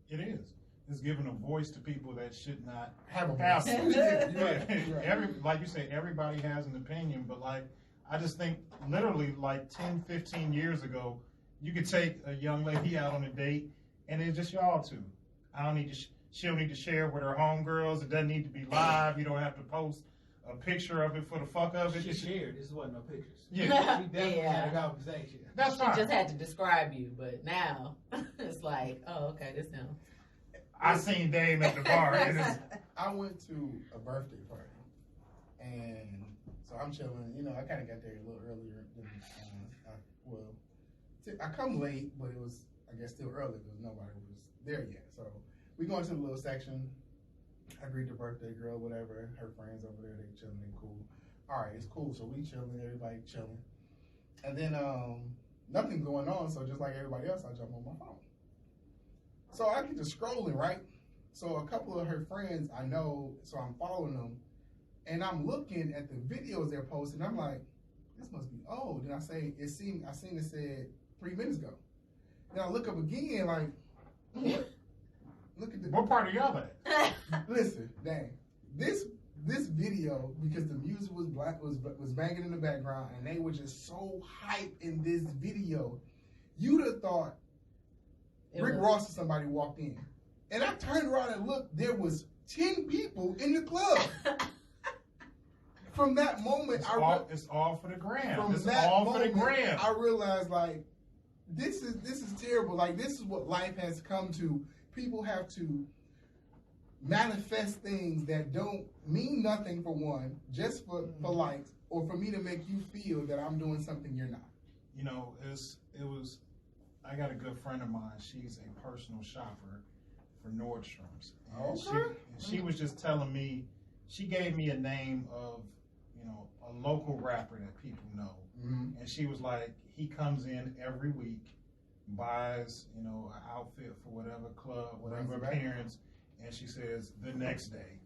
It is. is giving a voice to people that should not Have a have voice. one. Yeah. Like you say, everybody has an opinion, but like, I just think literally like 10, 15 years ago, you could take a young lady out on a date and it's just y'all two. I don't need to, she don't need to share with her homegirls. It doesn't need to be live. You don't have to post a picture of it for the fuck of it. She shared. This wasn't no pictures. Yeah. She definitely had a conversation. That's fine. She just had to describe you, but now it's like, oh, okay, this him. I seen Dame at the bar. And it's, I went to a birthday party, and so I'm chilling. You know, I kind of got there a little earlier than I come late, but it was, I guess, still early because nobody was there yet. So we go into the little section. I greet the birthday girl, whatever. Her friends over there, they chilling, they cool. All right, it's cool. So we chilling, everybody chilling, and then nothing going on. So just like everybody else, I jump on my phone. So I get to scrolling, right? So a couple of her friends I know, so I'm following them, and I'm looking at the videos they're posting. I'm like, this must be old. And I seen it said 3 minutes ago. Then I look up again, like, what? Look at the. what part of y'all at? Listen, dang, this video, because the music was was banging in the background, and they were just so hyped in this video, you'd have thought Rick Ross or somebody walked in. And I turned around and looked, there was 10 people in the club. From that moment, It's all for the gram. From It's that all moment, for the gram. I realized, like, this is terrible. Like, this is what life has come to. People have to manifest things that don't mean nothing for one, just for likes, or for me to make you feel that I'm doing something you're not. You know, I got a good friend of mine. She's a personal shopper for Nordstrom's. And she was just telling me, she gave me a name of, you know, a local rapper that people know. Mm-hmm. And she was like, he comes in every week, buys, you know, an outfit for whatever club, whatever appearance, and she says the next day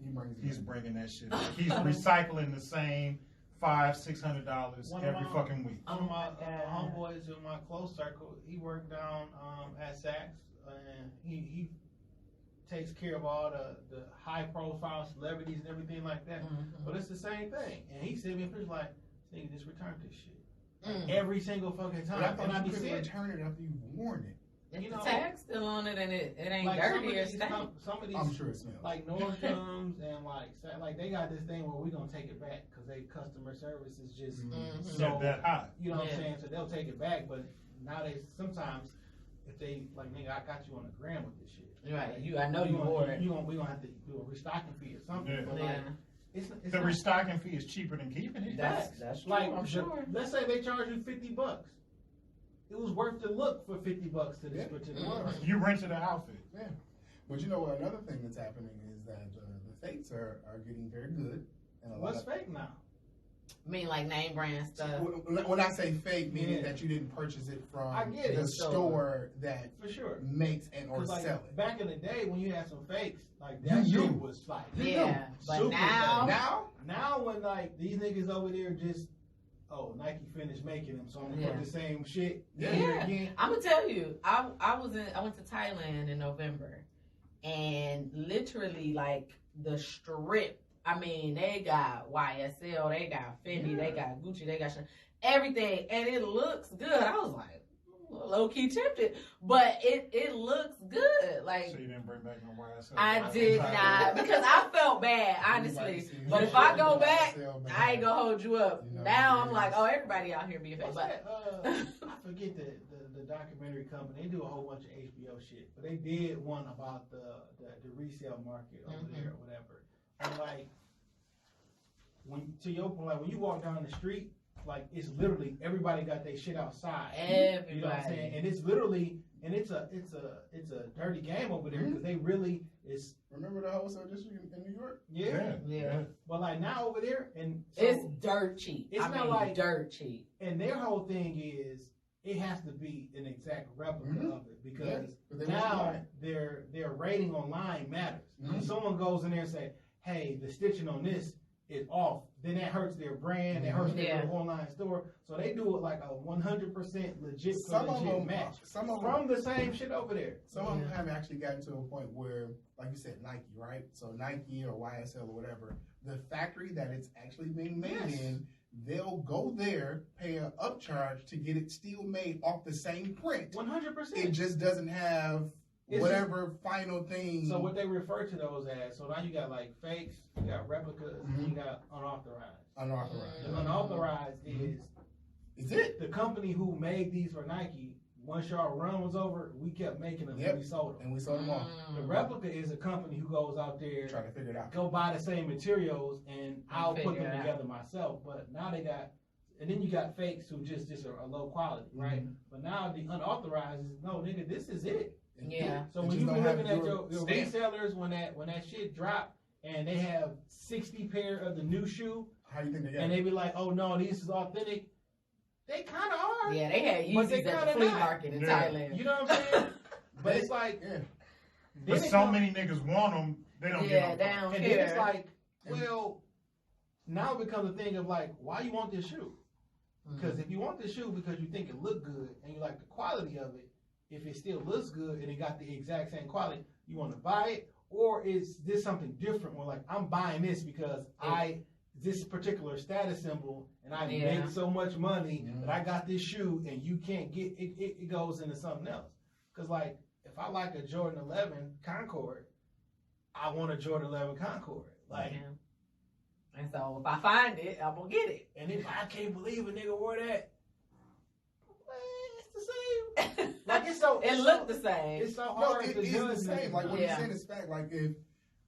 he's bringing that shit back. He's recycling the same $500-$600 every fucking week. One of my homeboys in my close circle, he worked down at Saks, and he takes care of all the high profile celebrities and everything like that. Mm-hmm. But it's the same thing. And he sent me a picture like, nigga, just return this shit. Every single fucking time. And I be saying, return it after you've worn it. If the tag's still on it and it ain't like dirty or stank. Some of these, I'm sure it smells. Like Nordstrom's and like they got this thing where we're gonna take it back because they customer service is just so that high. You know what I'm saying? So they'll take it back, but nowadays sometimes if they like, nigga, I got you on the gram with this shit. Right. I know you wore it. We gonna have to do a restocking fee or something. Yeah. But like, it's the restocking fee is cheaper than keeping it. That's true. Like, I'm sure. Let's say they charge you $50. It was worth the look for $50 to this particular person. You rented an outfit. Yeah. But you know what? Another thing that's happening is that the fakes are getting very good. And What's fake now? I mean, like name brand stuff. When I say fake, meaning that you didn't purchase it from the store that for sure makes and or like, sell it. Back in the day when you had some fakes, like that shit was like but now when like these niggas over there just Nike finished making them, so I'm gonna put the same shit again. I'm gonna tell you, I went to Thailand in November, and literally like the strip. I mean, they got YSL, they got Fendi, they got Gucci, they got everything, and it looks good. I was like, low key tempted, but it looks good. Like, so you didn't bring back no YSL? I did not, because I felt bad, honestly. But if I go back, I ain't gonna hold you up. Now I'm like, everybody out here being fake. But I forget the documentary company. They do a whole bunch of HBO shit, but they did one about the resale market over there or whatever. And like, when you walk down the street, like it's literally everybody got their shit outside. Everybody. You know what I'm saying? And it's literally, and it's a dirty game over there because they really is. Remember the wholesale district in New York? Yeah. But like now over there, and so it's dirt cheap. It's not like dirt cheap. And their whole thing is it has to be an exact replica of it because now their rating online matters. When someone goes in there and say, "Hey, the stitching on this is off then that hurts their brand, that hurts their online store. So they do it like a 100% legit match. Some of from the same shit over there. Some of them have actually gotten to a point where, like you said, Nike, right? So Nike or YSL or whatever, the factory that it's actually being made in, they'll go there, pay an upcharge to get it still made off the same print. 100%. It just doesn't have whatever final thing. So what they refer to those as, so now you got like fakes, you got replicas, and you got unauthorized. The unauthorized is it the company who made these for Nike. Once y'all run was over, we kept making them and we sold them. And we sold them all. The replica is a company who goes out there, try to figure it out, go buy the same materials, and I'll put them together myself. But now they got, and then you got fakes who just are low quality, right? But now the unauthorized is, no, nigga, this is it. Yeah. So when you be looking at your resellers, when that shit drop and they have 60 pair of the new shoe, how you think they got and they be like, oh no, this is authentic. They kind of are. Yeah, they had Yeezys at the flea market in Thailand. You know what I'm saying? But it's like, but so many niggas want them, they don't get them. They don't and care. then it's like, well, now it becomes a thing of like, why you want this shoe? Because if you want this shoe because you think it look good and you like the quality of it, if it still looks good and it got the exact same quality, you want to buy it? Or is this something different where like, I'm buying this because this particular status symbol and I make so much money that I got this shoe and you can't get it, it goes into something else. Because like, if I like a Jordan 11 Concord, I want a Jordan 11 Concord. Like, and so if I find it, I'm gonna get it. And if I can't believe a nigga wore that, it's the same. Like it looked the same. It's so hard it to is judge. the same. Like what you said is fact. Like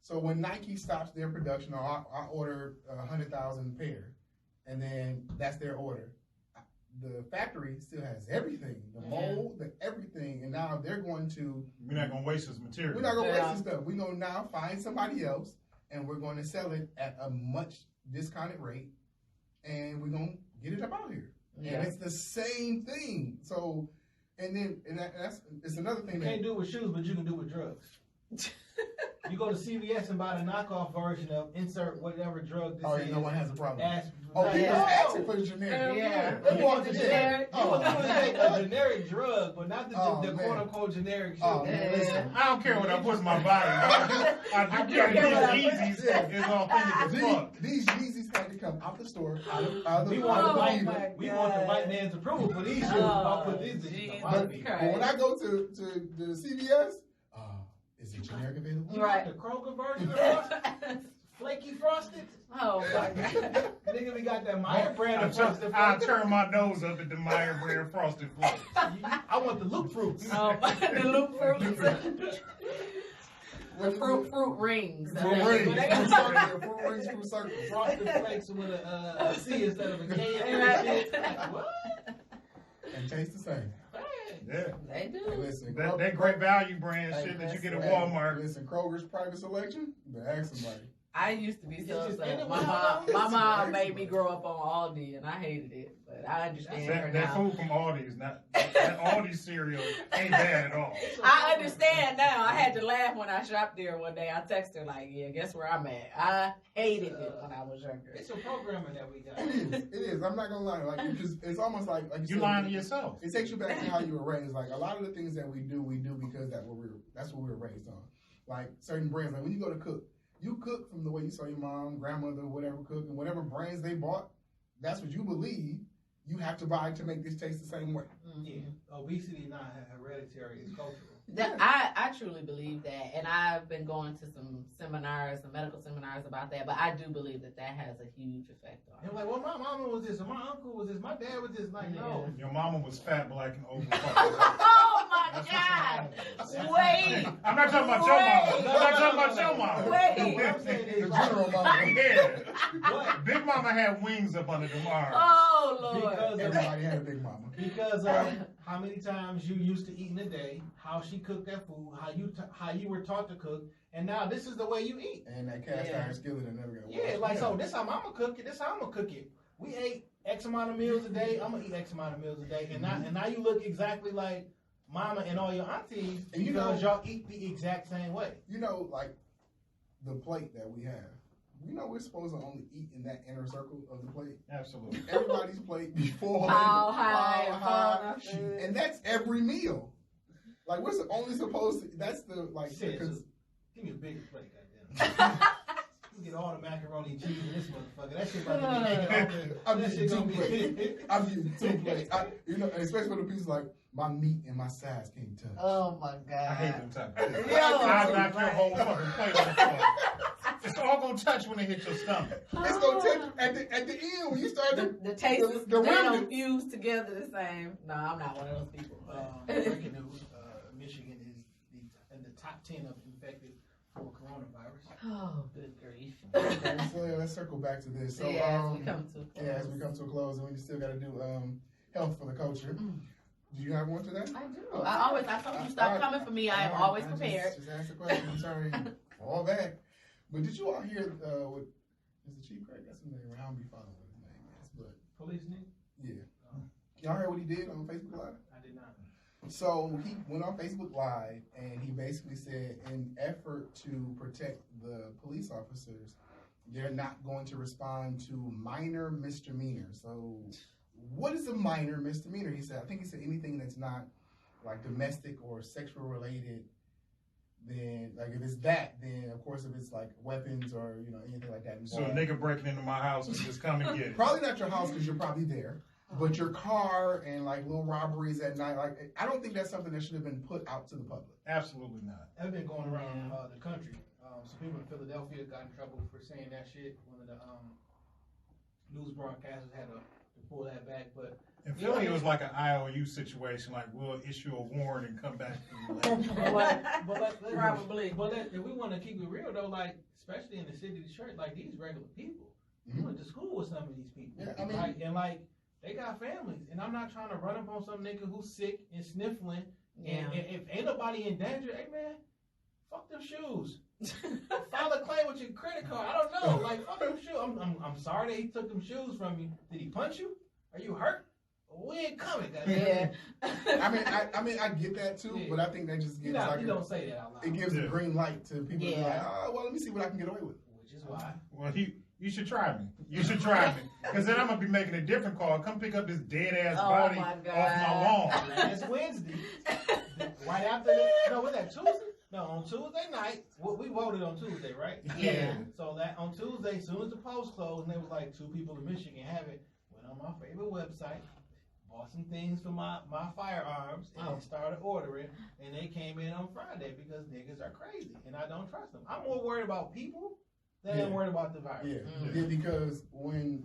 so when Nike stops their production, or I order 100,000 pair, and then that's their order. The factory still has everything, the mold, the everything, and now they're going to. We're not gonna waste this material. We're not gonna waste this stuff. We're gonna now find somebody else, and we're going to sell it at a much discounted rate, and we're gonna get it up out here. Yeah. And it's the same thing. So, it's another thing. You can't do it with shoes, but you can do it with drugs. You go to CVS and buy the knockoff version of insert whatever drug this is. No one has a problem. People asking for the generic. They want the generic. You would take a generic drug, but not the quote unquote generic shit. I don't care what I put in my body. I do care these Yeezys is authentic as fuck. These Yeezys had to come out the store. We want the white man's approval for these shoes. I'll put these in. But when I go to the CVS, is it generic available? You right. The Kroger version of flaky frosted. Oh my God. Nigga, we got that Meyer brand of frosted. I turn my nose up at the Meyer brand frosted flakes. I want the Loop Fruits. The Loop Fruits. The fruit rings. Fruit rings, fruit circles. Frosted flakes with a C instead of a K. What? And taste the same. Yeah, they do. Hey, listen, that great value brand shit that you get at Walmart. Listen, Kroger's private selection. Ask somebody. I used to be so upset. My mom made me grow up on Aldi, and I hated it. But I understand her that now. food from Aldi is not. That Aldi cereal ain't bad at all. I understand now. I had to laugh when I shopped there one day. I texted her like, "Yeah, guess where I'm at." I hated it when I was younger. It's a programming that we got. It is. I'm not gonna lie. Like it's almost like you lying to yourself. It takes you back to how you were raised. Like a lot of the things that we do because that's what we were raised on. Like certain brands. Like when you go to cook. You cook from the way you saw your mom, grandmother, whatever cook, and whatever brands they bought, that's what you believe you have to buy to make this taste the same way. Yeah. Obesity is not hereditary, it's cultural. I truly believe that, and I've been going to some medical seminars about that, but I do believe that has a huge effect on it. And like, well, my mama was this, and my uncle was this, my dad was this, like, no. Your mama was fat, black, and over. Oh my God! Wait! I'm not talking about your mama. I'm not talking about your mama. Wait! What I'm saying is, general mama. Yeah. Big mama had wings up under the arms. Oh Lord! Because everybody had a big mama. Because of how many times you used to eat in a day, how she cooked that food, how you were taught to cook, and now this is the way you eat. And that cast iron skillet that never got washed. Yeah, like so. This how mama cook it. This how I'm gonna cook it. We ate X amount of meals a day. I'm gonna eat X amount of meals a day, and now you look exactly like mama and all your aunties because y'all eat the exact same way. You know, like the plate that we have. we know we're supposed to only eat in that inner circle of the plate. Absolutely. Everybody's plate before High, and that's every meal. Like we're only supposed to. That's the like. Give me a bigger plate, goddamn. You get all the macaroni and cheese in this motherfucker. That shit about to be. I'm getting two plates. You know, especially when the piece like my meat and my sides can't touch. Oh my God. I hate them type of things. Yeah. I'll knock your whole fucking plate on the floor. It's all gonna touch when it hits your stomach. It's gonna touch at the end when you start the taste is the they remnants. don't fuse together the same. No, I'm not one of those people. Breaking news: Michigan is in the top 10 of infected for coronavirus. Oh, good grief. So yeah, let's circle back to this. So as we come to a close. as we come to a close, and we still got to do health for the culture. Do you have one today? I do. I told you stop coming for me. I am always prepared. Just ask the question. I'm sorry. All that. But did you all hear what is the Chief Craig? That's his name. I don't be following what his name is, but Police name? yeah. Y'all heard what he did on Facebook Live? I did not. So he went on Facebook Live and he basically said, in effort to protect the police officers, they're not going to respond to minor misdemeanors. So what is a minor misdemeanor? He said, I think he said anything that's not like domestic or sexual related. Then, like, if it's that, then of course, if it's like weapons or anything like that. So a nigga breaking into my house and just come and get it. Probably not your house because you're probably there, but your car and like little robberies at night. Like, I don't think that's something that should have been put out to the public. Absolutely not. That's been going around the country. Some people in Philadelphia got in trouble for saying that shit. One of the news broadcasters had to pull that back, but. In Philly, it was like an IOU situation. Like, we'll issue a warrant and come back to you later. Probably. But if we want to keep it real, though, like, especially in the city of Detroit, like, these regular people. You went to school with some of these people. Yeah, I mean, like, they got families. And I'm not trying to run up on some nigga who's sick and sniffling. And if ain't nobody in danger, hey, man, fuck them shoes. File a claim with your credit card. I don't know. Like, fuck them shoes. I'm sorry that he took them shoes from you. Did he punch you? Are you hurt? We ain't coming, goddamn. Yeah. I mean, I get that too, but I think that just gives you don't say that out loud. It gives a green light to people. Yeah. Like, oh, well, let me see what I can get away with. Which is why. Well, you should try me. You should try me, because then I'm gonna be making a different call. Come pick up this dead ass body off my lawn. Last Wednesday, right after was that Tuesday? No, on Tuesday night, we voted on Tuesday, right? Yeah. So that on Tuesday, as soon as the polls closed, and there was like 2 people in Michigan have it, went on my favorite website. Bought some things for my firearms and started ordering, and they came in on Friday because niggas are crazy and I don't trust them. I'm more worried about people than I'm worried about the virus. Yeah, because when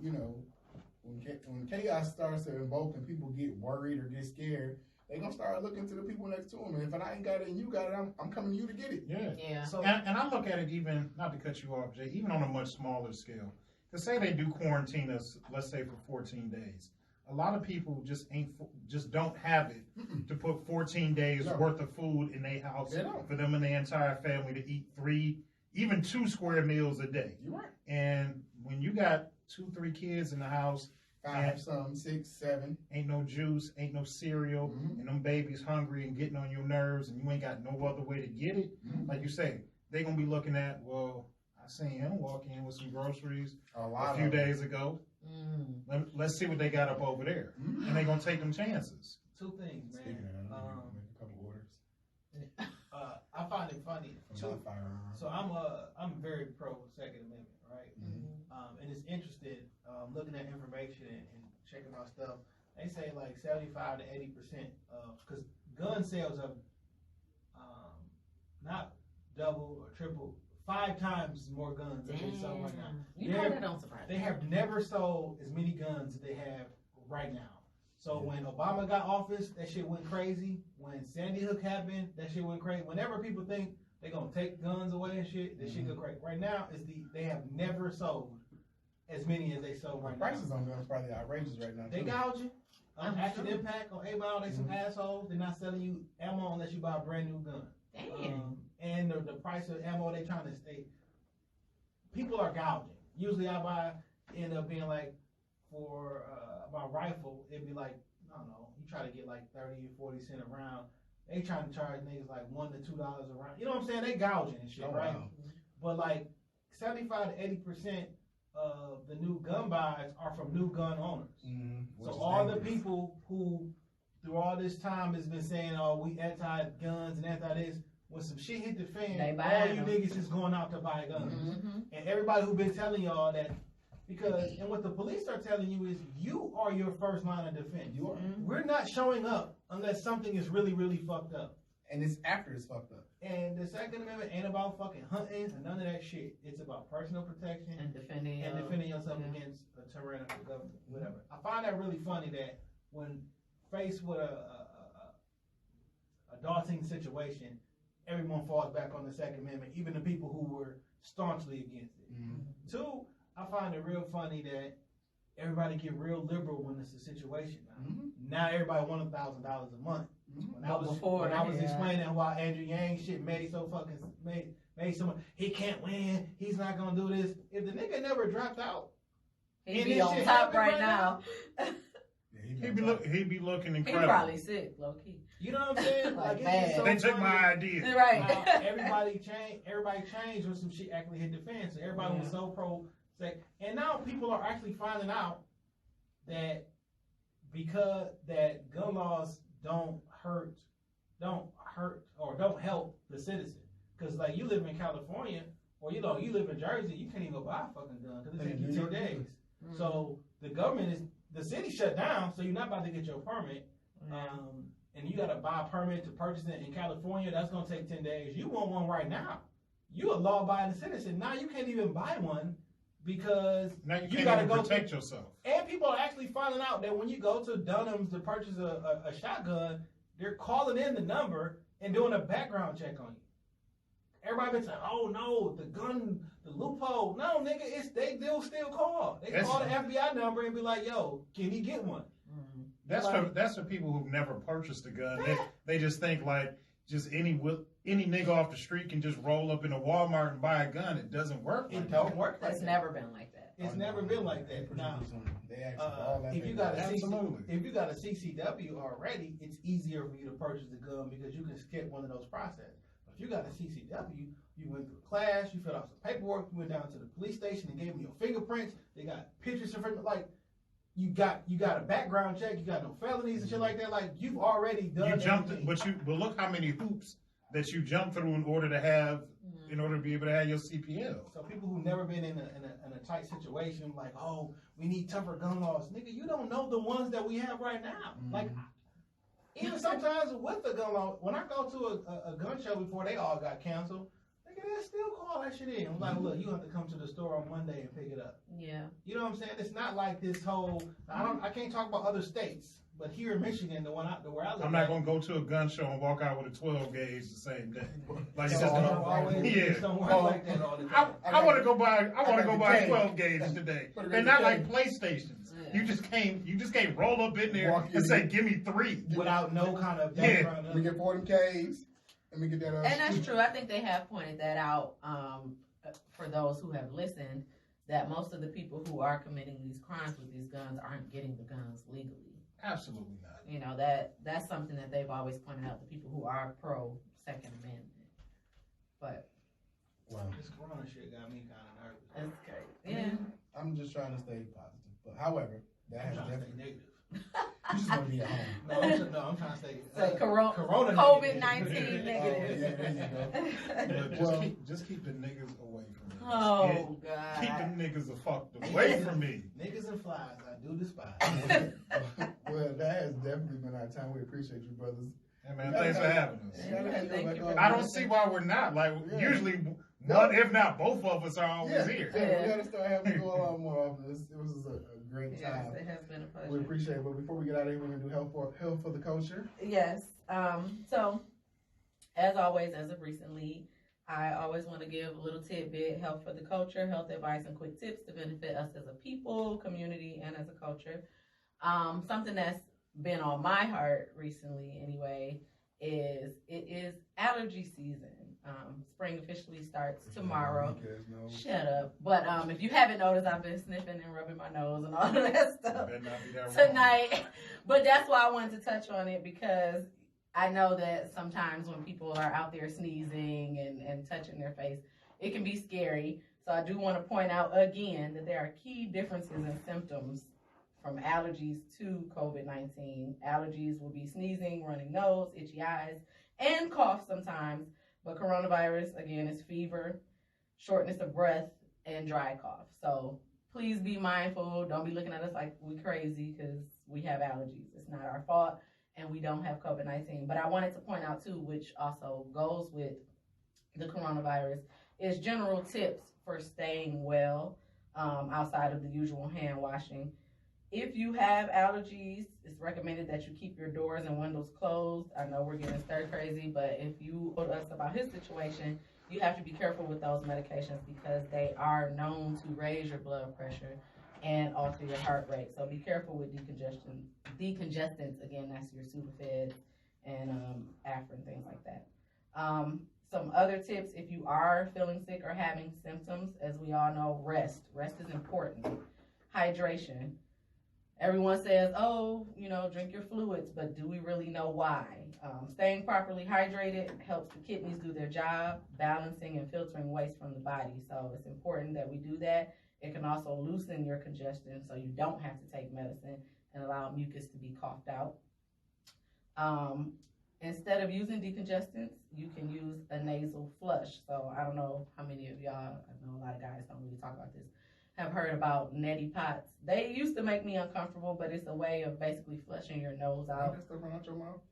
when chaos starts to invoke and people get worried or get scared, they gonna start looking to the people next to them. And if I ain't got it and you got it, I'm coming to you to get it. Yeah. So, and I look at it even, not to cut you off, Jay, even on a much smaller scale. To say they do quarantine us, let's say for 14 days. A lot of people just don't have it to put 14 days worth of food in their house for them and their entire family to eat 3, even 2 square meals a day. You're right. And when you got 2, 3 kids in the house, 5, some 6, 7, ain't no juice, ain't no cereal, and them babies hungry and getting on your nerves, and you ain't got no other way to get it. Like you say, they gonna be looking at, well, I seen him walk in with some groceries a few days ago. Let's see what they got up over there, and they gonna take them chances. 2 things, man. Speaking of that, I'm make a couple orders. I find it funny. So I'm very pro Second Amendment, right? And it's interesting looking at information and checking out stuff. They say like 75 to 80% because gun sales have not double or triple. 5 times more guns than they sell right now. That don't surprise me. They have never sold as many guns as they have right now. So when Obama got office, that shit went crazy. When Sandy Hook happened, that shit went crazy. Whenever people think they're gonna take guns away and shit, that shit go crazy. Right now, they have never sold as many as they sold right now. Prices on guns probably outrageous right now. They gouging. Action Impact on A-Ball, they some assholes. They're not selling you ammo unless you buy a brand new gun. Damn. And the price of ammo they trying to stay. People are gouging. Usually I end up being like, for my rifle, it'd be like, I don't know, you try to get like 30 or 40 cents a round. They trying to charge niggas like $1 to $2 a round. You know what I'm saying? They gouging and shit, right? Wow. But like 75 to 80% of the new gun buys are from new gun owners. Mm-hmm. So all the people who, through all this time, has been saying, "Oh, we anti-guns and anti-this." When some shit hit the fan, all you niggas is going out to buy guns, and everybody who been telling y'all that. Because, and what the police are telling you is, you are your first line of defense. You are. We're not showing up unless something is really, really fucked up. And it's after it's fucked up. And the Second Amendment ain't about fucking hunting and none of that shit. It's about personal protection And defending yourself against a tyrannical government, whatever. I find that really funny that when faced with a daunting situation, everyone falls back on the Second Amendment, even the people who were staunchly against it. Two, I find it real funny that everybody get real liberal when it's a situation. Now everybody want $1,000 a month. When I was explaining why Andrew Yang shit made so fucking made so much, he can't win, he's not gonna do this. If the nigga never dropped out, he'd be on top right now. He'd be looking incredible. He probably sick, low key. You know what I'm saying? Like it's just so they took funny. my idea. Right. Everybody changed when some shit actually hit the fan. So everybody was so pro. And now people are actually finding out that because that gun laws don't hurt or don't help the citizen. Because like you live in California or you live in Jersey, you can't even go buy a fucking gun because it takes you 10 days. So the city shut down, so you're not about to get your permit. And you got to buy a permit to purchase it in California. That's going to take 10 days. You want one right now. You a law-abiding citizen. Now you can't even buy one because now you got to go protect yourself. And people are actually finding out that when you go to Dunham's to purchase a shotgun, they're calling in the number and doing a background check on you. Everybody been saying, "Oh no, the loophole." No, nigga, they still call. They call the FBI number and be like, "Yo, can he get one?" That's for people who've never purchased a gun. They just think like just any nigga off the street can just roll up in a Walmart and buy a gun. It doesn't work. It don't work. It's never been like that. It's never been like that. Now, if you got a CCW already, it's easier for you to purchase a gun because you can skip one of those processes. But if you got a CCW, you went through class, you filled out some paperwork, you went down to the police station and gave them your fingerprints. They got pictures of it, like. You got a background check. You got no felonies and shit like that. Like you've already done. You jumped, but look how many hoops that you jumped through in order to be able to have your CPL. So people who've never been in a tight situation, like, oh, we need tougher gun laws, nigga. You don't know the ones that we have right now. Like even sometimes with the gun law, when I go to a gun show before they all got canceled. They still call that shit in. I'm like, look, you have to come to the store on Monday and pick it up. Yeah. You know what I'm saying? It's not like this whole. I can't talk about other states, but here in Michigan, where I live, I'm not gonna go to a gun show and walk out with a 12 gauge the same day. Like it don't work like that all the time. I want to go buy a 12 gauge today. They're not like PlayStations. Yeah. You just can't roll up in there and say, "Give me 3," without no kind of background. We get 40 Ks. And that's true. I think they have pointed that out for those who have listened, that most of the people who are committing these crimes with these guns aren't getting the guns legally. Absolutely not. You know, that's something that they've always pointed out, the people who are pro Second Amendment. But this Corona shit got me kind of nervous. That's crazy. Yeah. I'm just trying to stay positive. But however, that has definitely negative. You just want to be at home. No, I'm trying to stay. Corona COVID-19 negative. Yeah, there you go. Just keep the niggas away from me. Oh, God. Keep the niggas away from me. Niggas and flies, I do despise. Well, that has definitely been our time. We appreciate you, brothers. Hey, man, thanks for having us. Yeah, I don't see why we're not. Like, usually, one, if not both of us are always here. Yeah, we got to start having to go a lot more often. It was a great time. Yes, it has been a pleasure. We appreciate it. But before we get out of here, we're going to do Health for the Culture. Yes. So, as always, as of recently, I always want to give a little tidbit, health for the culture, health advice and quick tips to benefit us as a people, community, and as a culture. Something that's been on my heart recently anyway is it is allergy season. Spring officially starts tomorrow. Shut up. But if you haven't noticed, I've been sniffing and rubbing my nose and all of that stuff tonight. But that's why I wanted to touch on it, because I know that sometimes when people are out there sneezing and touching their face, it can be scary. So I do want to point out again that there are key differences in symptoms from allergies to COVID-19. Allergies will be sneezing, running nose, itchy eyes, and cough sometimes. But coronavirus, again, is fever, shortness of breath, and dry cough. So please be mindful. Don't be looking at us like we crazy because we have allergies. It's not our fault, and we don't have COVID-19. But I wanted to point out, too, which also goes with the coronavirus, is general tips for staying well outside of the usual hand washing. If you have allergies, it's recommended that you keep your doors and windows closed. I know we're getting stir crazy, but if you told us about his situation, you have to be careful with those medications because they are known to raise your blood pressure and alter your heart rate. So be careful with decongestants. Again, that's your Sudafed and Afrin, things like that. Some other tips, if you are feeling sick or having symptoms, as we all know, rest. Rest is important. Hydration. Everyone says, oh, drink your fluids, but do we really know why? Staying properly hydrated helps the kidneys do their job, balancing and filtering waste from the body. So it's important that we do that. It can also loosen your congestion so you don't have to take medicine and allow mucus to be coughed out. Instead of using decongestants, you can use a nasal flush. So I don't know how many of y'all, I know a lot of guys don't really talk about this, have heard about neti pots. They used to make me uncomfortable, but it's a way of basically flushing your nose out. Does that run out your mouth?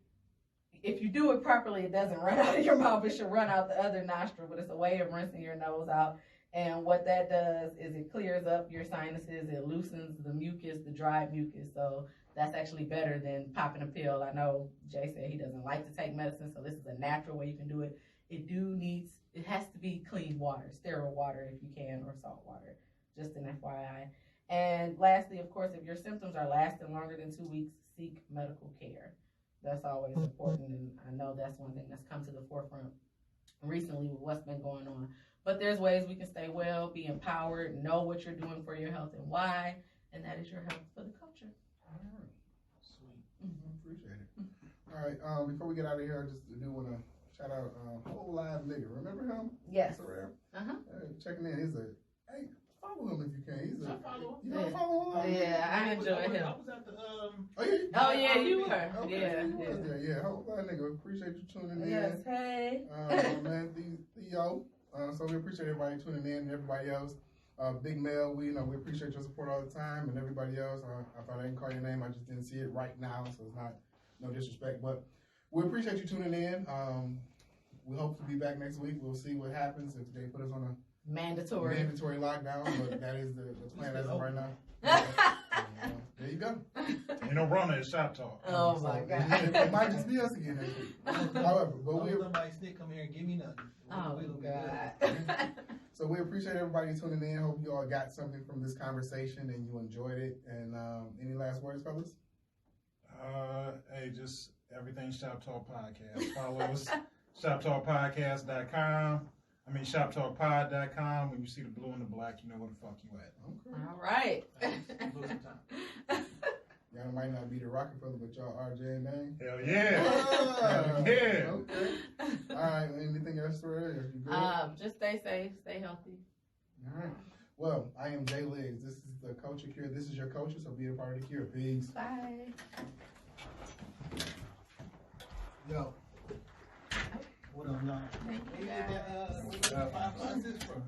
If you do it properly, it doesn't run out of your mouth. It should run out the other nostril, but it's a way of rinsing your nose out. And what that does is it clears up your sinuses. It loosens the mucus, the dry mucus. So that's actually better than popping a pill. I know Jay said he doesn't like to take medicine, so this is a natural way you can do it. It has to be clean water, sterile water if you can, or salt water. Just an FYI. And lastly, of course, if your symptoms are lasting longer than 2 weeks, seek medical care. That's always important, and I know that's one thing that's come to the forefront recently with what's been going on. But there's ways we can stay well, be empowered, know what you're doing for your health and why, and that is your health for the culture. All right. Sweet. Appreciate it. All right, before we get out of here, I just do want to shout out Whole Live Nigga. Remember him? Yes. Checking in. Hey, follow him if you can. I follow him. You don't follow him? Yeah, I enjoy him. I was at the Oh yeah, you were. Okay, Yeah. you was there. Yeah, Whole Live Nigga. Appreciate you tuning in. Yes. Hey. Man, Theo. So we appreciate everybody tuning in and everybody else. Big Mel, we appreciate your support all the time, and everybody else. I thought I didn't call your name, I just didn't see it right now, so it's not no disrespect, but we appreciate you tuning in. We hope to be back next week. We'll see what happens if they put us on a mandatory lockdown, but that is the plan as of right now. There you go. Ain't no Rona at Shop Talk. Oh my God. It might just be us again next week. However, but we're somebody stick come here and give me nothing. Oh God. So we appreciate everybody tuning in. Hope you all got something from this conversation and you enjoyed it. And any last words, fellas? Hey, just everything Shop Talk Podcast. Follow us, shoptalkpodcast.com. shoptalkpod.com. When you see the blue and the black, you know where the fuck you at. Okay. All right. Y'all might not be the Rockefeller, but y'all are J and Dame. Hell yeah. Oh, yeah. Okay. All right. Anything else for her? Just stay safe, stay healthy. All right. Well, I am Jay Liggs. This is the Culture Cure. This is your culture, so be a part of the cure. Peace. Bye. Yo. What up, y'all? Thank you, Where you get that 5 from?